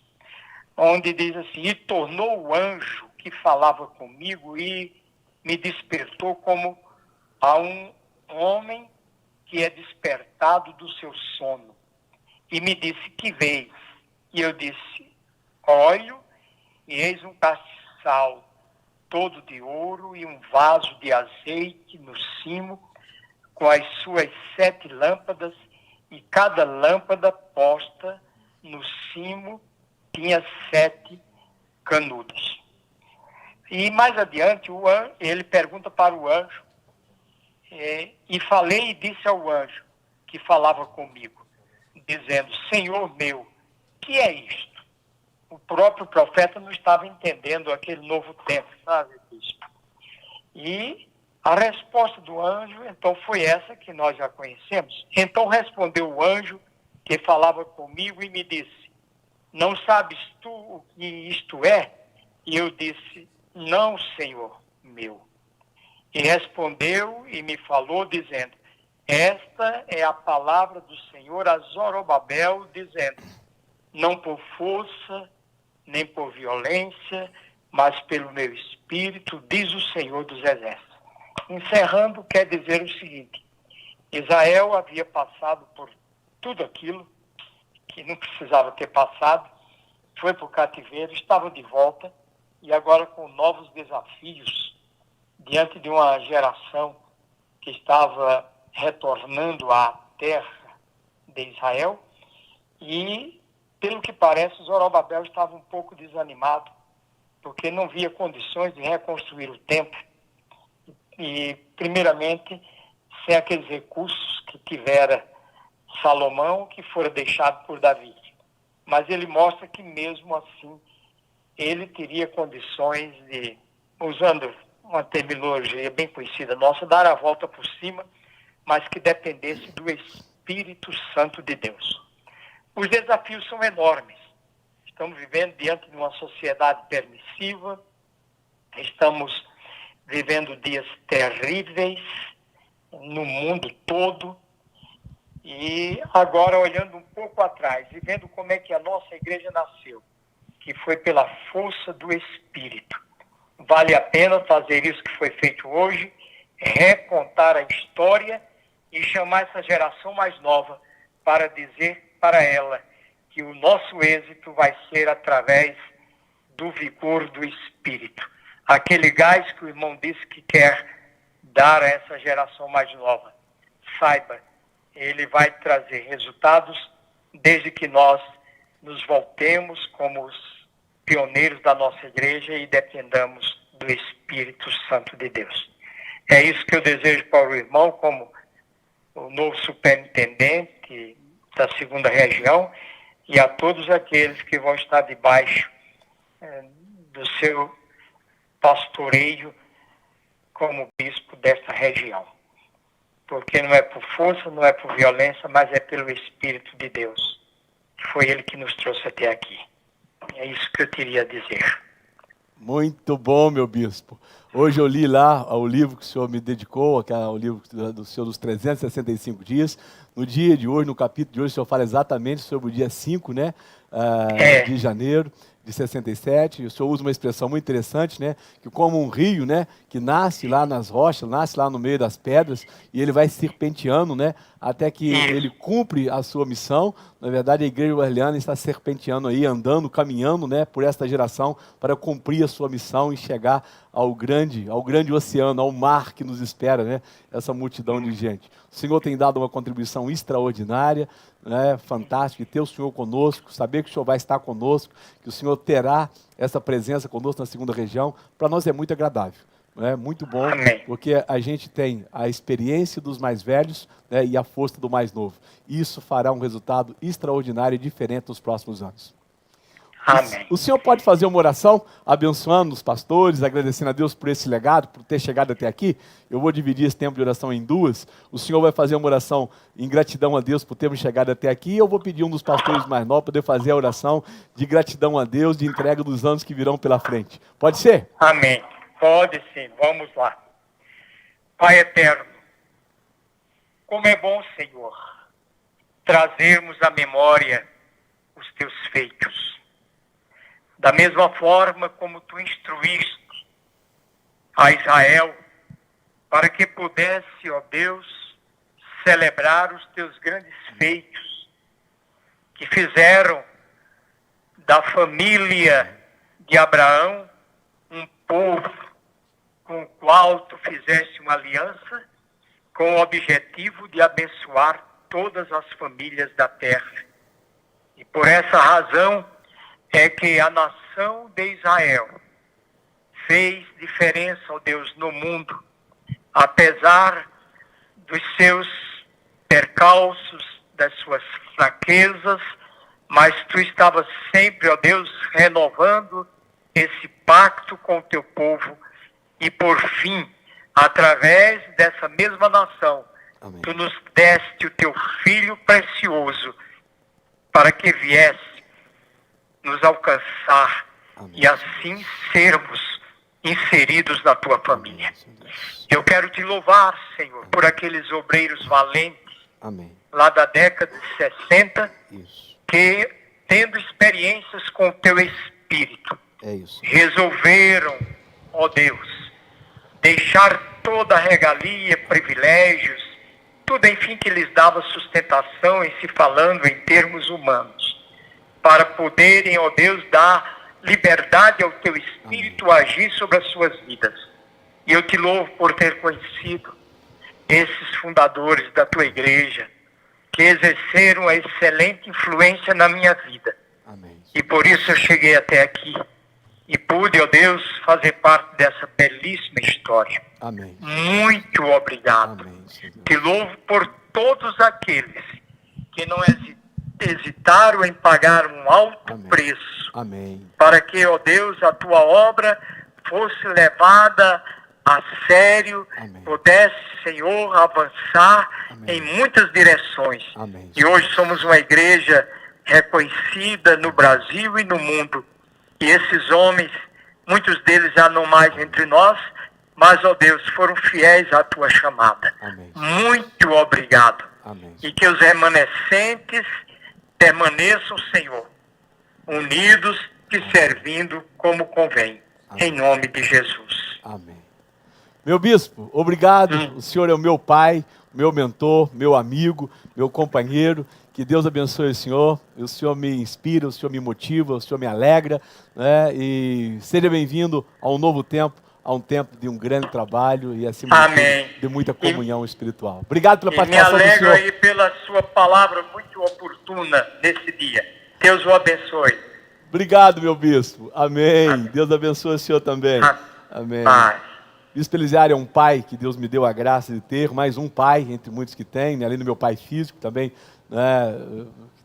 onde diz assim: e tornou o anjo que falava comigo e me despertou como a um homem que é despertado do seu sono. E me disse: que vês? E eu disse: olho, e eis um castiçal todo de ouro e um vaso de azeite no cimo, com as suas 7 lâmpadas, e cada lâmpada posta no cimo tinha 7 canudos. E mais adiante, ele pergunta para o anjo, e falei e disse ao anjo que falava comigo, dizendo: Senhor meu, que é isto? O próprio profeta não estava entendendo aquele novo tempo, sabe, bispo? E a resposta do anjo, então, foi essa que nós já conhecemos. Então respondeu o anjo que falava comigo e me disse: não sabes tu o que isto é? E eu disse: não, Senhor meu. E respondeu e me falou, dizendo: esta é a palavra do Senhor a Zorobabel, dizendo: não por força, nem por violência, mas pelo meu espírito, diz o Senhor dos Exércitos. Encerrando, quer dizer o seguinte: Israel havia passado por tudo aquilo que não precisava ter passado, foi para o cativeiro, estava de volta, e agora com novos desafios, diante de uma geração que estava retornando à terra de Israel, e, pelo que parece, Zorobabel estava um pouco desanimado, porque não via condições de reconstruir o templo, e, primeiramente, sem aqueles recursos que tivera Salomão, que fora deixado por Davi. Mas ele mostra que, mesmo assim, ele teria condições de, usando uma terminologia bem conhecida nossa, dar a volta por cima, mas que dependesse do Espírito Santo de Deus. Os desafios são enormes. Estamos vivendo diante de uma sociedade permissiva, estamos vivendo dias terríveis no mundo todo, e agora, olhando um pouco atrás e vendo como é que a nossa igreja nasceu, que foi pela força do Espírito, vale a pena fazer isso que foi feito hoje, recontar a história e chamar essa geração mais nova para dizer para ela que o nosso êxito vai ser através do vigor do Espírito. Aquele gás que o irmão disse que quer dar a essa geração mais nova. Saiba, ele vai trazer resultados desde que nós nos voltemos como os pioneiros da nossa igreja e dependamos do Espírito Santo de Deus. É isso que eu desejo para o irmão, como o novo superintendente da 2ª região, e a todos aqueles que vão estar debaixo do seu pastoreio como bispo desta região. Porque não é por força, não é por violência, mas é pelo Espírito de Deus. Foi Ele que nos trouxe até aqui. É isso que eu queria dizer. Muito bom, meu bispo. Hoje eu li lá o livro que o senhor me dedicou, que é o livro do senhor dos 365 dias. No dia de hoje, no capítulo de hoje, o senhor fala exatamente sobre o dia 5, né, de janeiro de 67. O senhor usa uma expressão muito interessante, né, que como um rio, né, que nasce lá nas rochas, nasce lá no meio das pedras, e ele vai serpenteando, né, até que ele cumpre a sua missão. Na verdade, a Igreja Wesleyana está serpenteando aí, andando, caminhando, né, por esta geração para cumprir a sua missão e chegar ao grande oceano, ao mar que nos espera, né, essa multidão de gente. O Senhor tem dado uma contribuição extraordinária, né, fantástico, e ter o Senhor conosco, saber que o Senhor vai estar conosco, que o Senhor terá essa presença conosco na segunda região, para nós é muito agradável. É muito bom, porque a gente tem a experiência dos mais velhos, né, e a força do mais novo. Isso fará um resultado extraordinário e diferente nos próximos anos. Amém. O senhor pode fazer uma oração abençoando os pastores, agradecendo a Deus por esse legado, por ter chegado até aqui? Eu vou dividir esse tempo de oração em duas. O senhor vai fazer uma oração em gratidão a Deus por termos chegado até aqui, e eu vou pedir um dos pastores mais novos para poder fazer a oração de gratidão a Deus, de entrega dos anos que virão pela frente. Pode ser? Amém. Pode sim. Vamos lá. Pai eterno, como é bom, Senhor, trazermos à memória os teus feitos. Da mesma forma como tu instruíste a Israel para que pudesse, ó Deus, celebrar os teus grandes feitos, que fizeram da família de Abraão um povo com o qual tu fizeste uma aliança com o objetivo de abençoar todas as famílias da terra. E por essa razão é que a nação de Israel fez diferença, ó Deus, no mundo, apesar dos seus percalços, das suas fraquezas, mas tu estavas sempre, ó Deus, renovando esse pacto com o teu povo, e por fim, através dessa mesma nação, Amém. Tu nos deste o teu Filho precioso, para que viesse nos alcançar, Amém. E assim sermos inseridos na tua família. Eu quero te louvar, Senhor, por aqueles obreiros valentes, Amém. lá da década de 60, Isso. que, tendo experiências com o teu Espírito, É isso. resolveram, ó Deus, deixar toda a regalia, privilégios, tudo, enfim, que lhes dava sustentação, em se falando em termos humanos, para poderem, ó Deus, dar liberdade ao teu Espírito agir sobre as suas vidas. E eu te louvo por ter conhecido esses fundadores da tua igreja, que exerceram a excelente influência na minha vida. Amém. E por isso eu cheguei até aqui e pude, ó Deus, fazer parte dessa belíssima história. Amém. Muito obrigado. Amém, Senhor. Te louvo por todos aqueles que não hesitaram em pagar um alto Amém. preço, Amém. para que, ó Deus, a tua obra fosse levada a sério, Amém. pudesse, Senhor, avançar Amém. em muitas direções. Amém. E hoje somos uma igreja reconhecida no Brasil e no mundo. E esses homens, muitos deles já não mais entre nós, mas, ó Deus, foram fiéis à tua chamada. Amém. Muito obrigado. Amém. E que os remanescentes permaneçam, Senhor, unidos e servindo como convém. Amém. Em nome de Jesus. Amém. Meu bispo, obrigado. O senhor é o meu pai, meu mentor, meu amigo, meu companheiro. Que Deus abençoe o senhor me inspira, o senhor me motiva, o senhor me alegra, né? E seja bem-vindo a um novo tempo, a um tempo de um grande trabalho e, acima de Amém. tudo, de muita comunhão espiritual. Obrigado pela E me participação do alegro senhor. aí pela sua palavra muito oportuna nesse dia. Deus o abençoe. Obrigado, meu bispo. Amém. Deus abençoe o senhor também. Amém. Paz. Bispo Elisiário é um pai que Deus me deu a graça de ter, mais um pai entre muitos que tem, né? Além do meu pai físico também, né?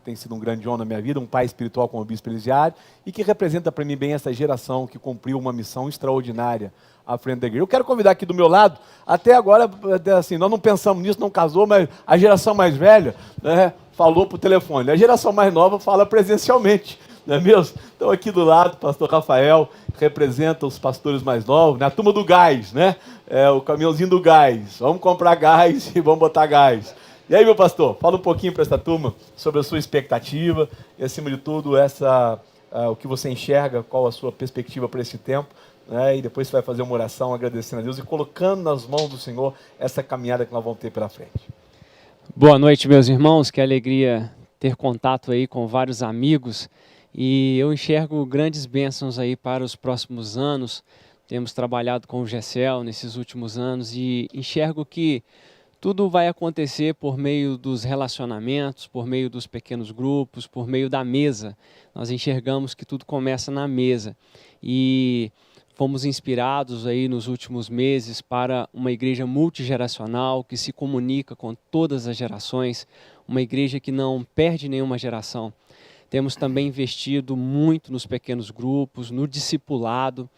tem sido um grande honra na minha vida, um pai espiritual como o Bispo Elisiário, e que representa para mim bem essa geração que cumpriu uma missão extraordinária à frente da igreja. Eu quero convidar aqui do meu lado, até agora, assim, nós não pensamos nisso, não casou, mas a geração mais velha, né, falou por telefone. A geração mais nova fala presencialmente, não é mesmo? Então aqui do lado, o pastor Rafael representa os pastores mais novos, né? A turma do gás, né? O caminhãozinho do gás. Vamos comprar gás e vamos botar gás. E aí, meu pastor, fala um pouquinho para essa turma sobre a sua expectativa e, acima de tudo, o que você enxerga, qual a sua perspectiva para esse tempo, né? E depois você vai fazer uma oração agradecendo a Deus e colocando nas mãos do Senhor essa caminhada que nós vamos ter pela frente. Boa noite, meus irmãos, que alegria ter contato aí com vários amigos e eu enxergo grandes bênçãos aí para os próximos anos. Temos trabalhado com o GECEL nesses últimos anos e enxergo que tudo vai acontecer por meio dos relacionamentos, por meio dos pequenos grupos, por meio da mesa. Nós enxergamos que tudo começa na mesa e fomos inspirados aí nos últimos meses para uma igreja multigeracional que se comunica com todas as gerações, uma igreja que não perde nenhuma geração. Temos também investido muito nos pequenos grupos, no discipulado,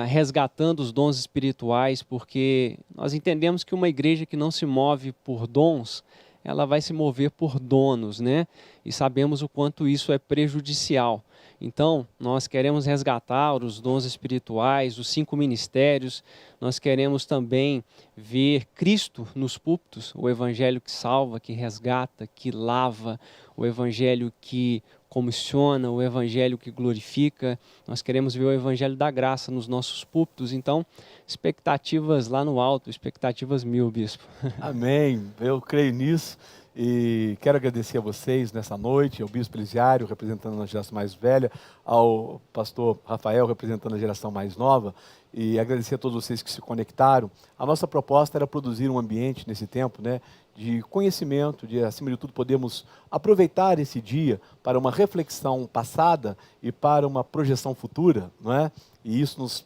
resgatando os dons espirituais, porque nós entendemos que uma igreja que não se move por dons, ela vai se mover por donos, né? E sabemos o quanto isso é prejudicial. Então, nós queremos resgatar os dons espirituais, os 5 ministérios, nós queremos também ver Cristo nos púlpitos, o evangelho que salva, que resgata, que lava, o evangelho que comissiona, o evangelho que glorifica. Nós queremos ver o evangelho da graça nos nossos púlpitos. Então, expectativas lá no alto, expectativas 1000, bispo. Amém, eu creio nisso. E quero agradecer a vocês nessa noite, ao Bispo Elisiário, representando a geração mais velha, ao pastor Rafael, representando a geração mais nova, e agradecer a todos vocês que se conectaram. A nossa proposta era produzir um ambiente nesse tempo, né, de conhecimento, de, acima de tudo, podermos aproveitar esse dia para uma reflexão passada e para uma projeção futura, não é? E isso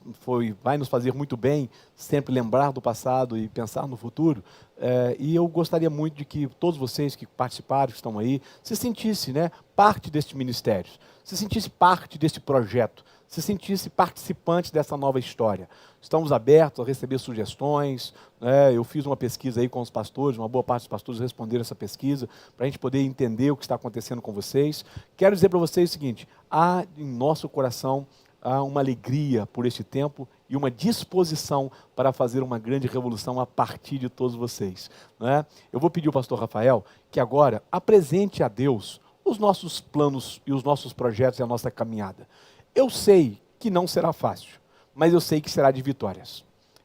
vai nos fazer muito bem, sempre lembrar do passado e pensar no futuro. E eu gostaria muito de que todos vocês que participaram, que estão aí, se sentissem, né, parte deste ministério, se sentissem parte deste projeto, se sentissem participantes dessa nova história. Estamos abertos a receber sugestões, né? Eu fiz uma pesquisa aí com os pastores, uma boa parte dos pastores responderam essa pesquisa, para a gente poder entender o que está acontecendo com vocês. Quero dizer para vocês o seguinte: há em nosso coração uma alegria por este tempo e uma disposição para fazer uma grande revolução a partir de todos vocês, né? Eu vou pedir ao pastor Rafael que agora apresente a Deus os nossos planos e os nossos projetos e a nossa caminhada. Eu sei que não será fácil, mas eu sei que será de vitórias.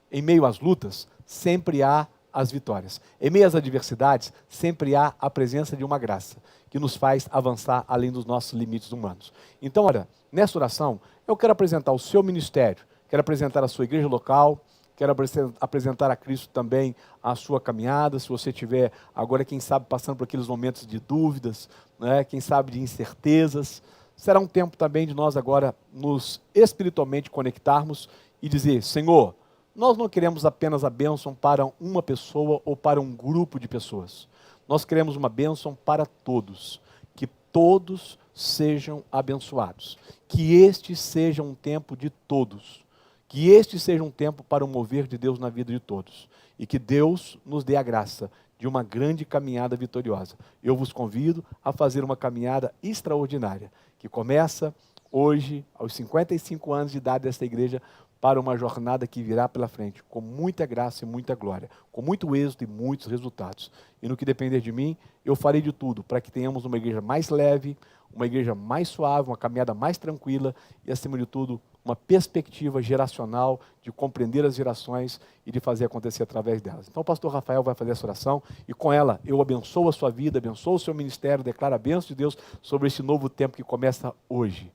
Em meio às lutas, sempre há as vitórias. Em meio às adversidades, sempre há a presença de uma graça que nos faz avançar além dos nossos limites humanos. Então, olha, nessa oração, eu quero apresentar o seu ministério, quero apresentar a sua igreja local, quero apresentar a Cristo também a sua caminhada. Se você estiver agora, quem sabe, passando por aqueles momentos de dúvidas, né, quem sabe de incertezas, será um tempo também de nós agora nos espiritualmente conectarmos e dizer: Senhor, nós não queremos apenas a bênção para uma pessoa ou para um grupo de pessoas. Nós queremos uma bênção para todos, que todos sejam abençoados, que este seja um tempo de todos, que este seja um tempo para o mover de Deus na vida de todos, e que Deus nos dê a graça de uma grande caminhada vitoriosa. Eu vos convido a fazer uma caminhada extraordinária, que começa hoje, aos 55 anos de idade desta igreja, para uma jornada que virá pela frente, com muita graça e muita glória, com muito êxito e muitos resultados. E no que depender de mim, eu farei de tudo para que tenhamos uma igreja mais leve, uma igreja mais suave, uma caminhada mais tranquila e, acima de tudo, uma perspectiva geracional de compreender as gerações e de fazer acontecer através delas. Então o pastor Rafael vai fazer essa oração e com ela eu abençoo a sua vida, abençoo o seu ministério, declaro a bênção de Deus sobre este novo tempo que começa hoje.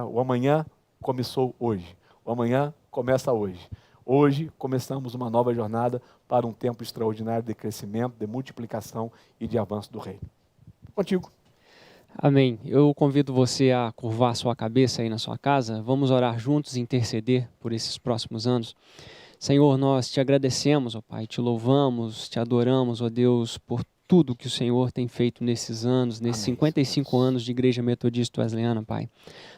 O amanhã começou hoje. O amanhã começa hoje. Hoje começamos uma nova jornada para um tempo extraordinário de crescimento, de multiplicação e de avanço do reino. Contigo. Amém. Eu convido você a curvar sua cabeça aí na sua casa. Vamos orar juntos e interceder por esses próximos anos. Senhor, nós te agradecemos, ó Pai, te louvamos, te adoramos, ó Deus, por tudo que o Senhor tem feito nesses anos, nesses 55 anos de Igreja Metodista Wesleyana, Pai.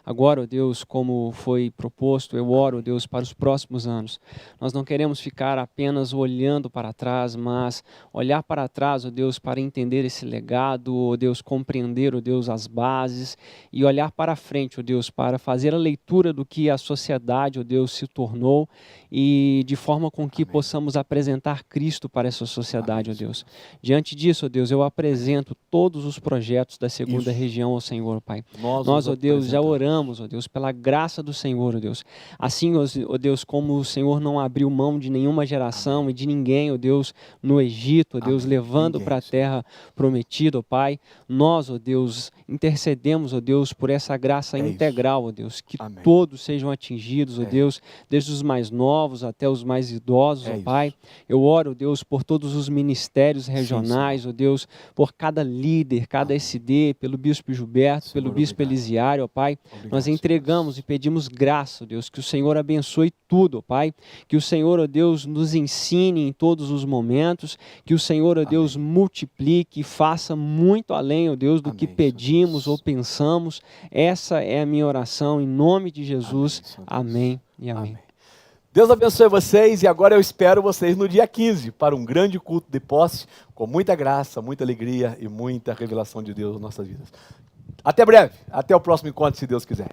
Agora, ó Deus, como foi proposto, eu oro, ó Deus, para os próximos anos. Nós não queremos ficar apenas olhando para trás, mas olhar para trás, ó Deus, para entender esse legado, ó Deus, compreender, ó Deus, as bases e olhar para frente, ó Deus, para fazer a leitura do que a sociedade, ó Deus, se tornou e de forma com que possamos apresentar Cristo para essa sociedade, ó Deus. Diante disso, ó Deus, eu apresento todos os projetos da segunda região ao Senhor, Pai. Nós, ó Deus, já oramos, ó Deus, pela graça do Senhor, ó Deus. Assim, ó Deus, como o Senhor não abriu mão de nenhuma geração e de ninguém, ó Deus, no Egito, ó Deus, levando para a terra prometida, ó Pai, nós, ó Deus, intercedemos, ó Deus, por essa graça integral, ó Deus, que todos sejam atingidos, ó Deus, desde os mais novos até os mais idosos, ó Pai. Eu oro, ó Deus, por todos os ministérios regionais, ó Deus, por cada líder, cada SD, pelo Bispo Gilberto, pelo Bispo Elisiário, ó Pai. Nós entregamos e pedimos graça, ó Deus, que o Senhor abençoe tudo, ó Pai, que o Senhor, ó Deus, nos ensine em todos os momentos, que o Senhor, ó Deus, multiplique e faça muito além, ó Deus, do que pedimos ou pensamos. Essa é a minha oração, em nome de Jesus. Amém e amém. Deus abençoe vocês e agora eu espero vocês no dia 15 para um grande culto de posse, com muita graça, muita alegria e muita revelação de Deus nas nossas vidas. Até breve, até o próximo encontro, se Deus quiser.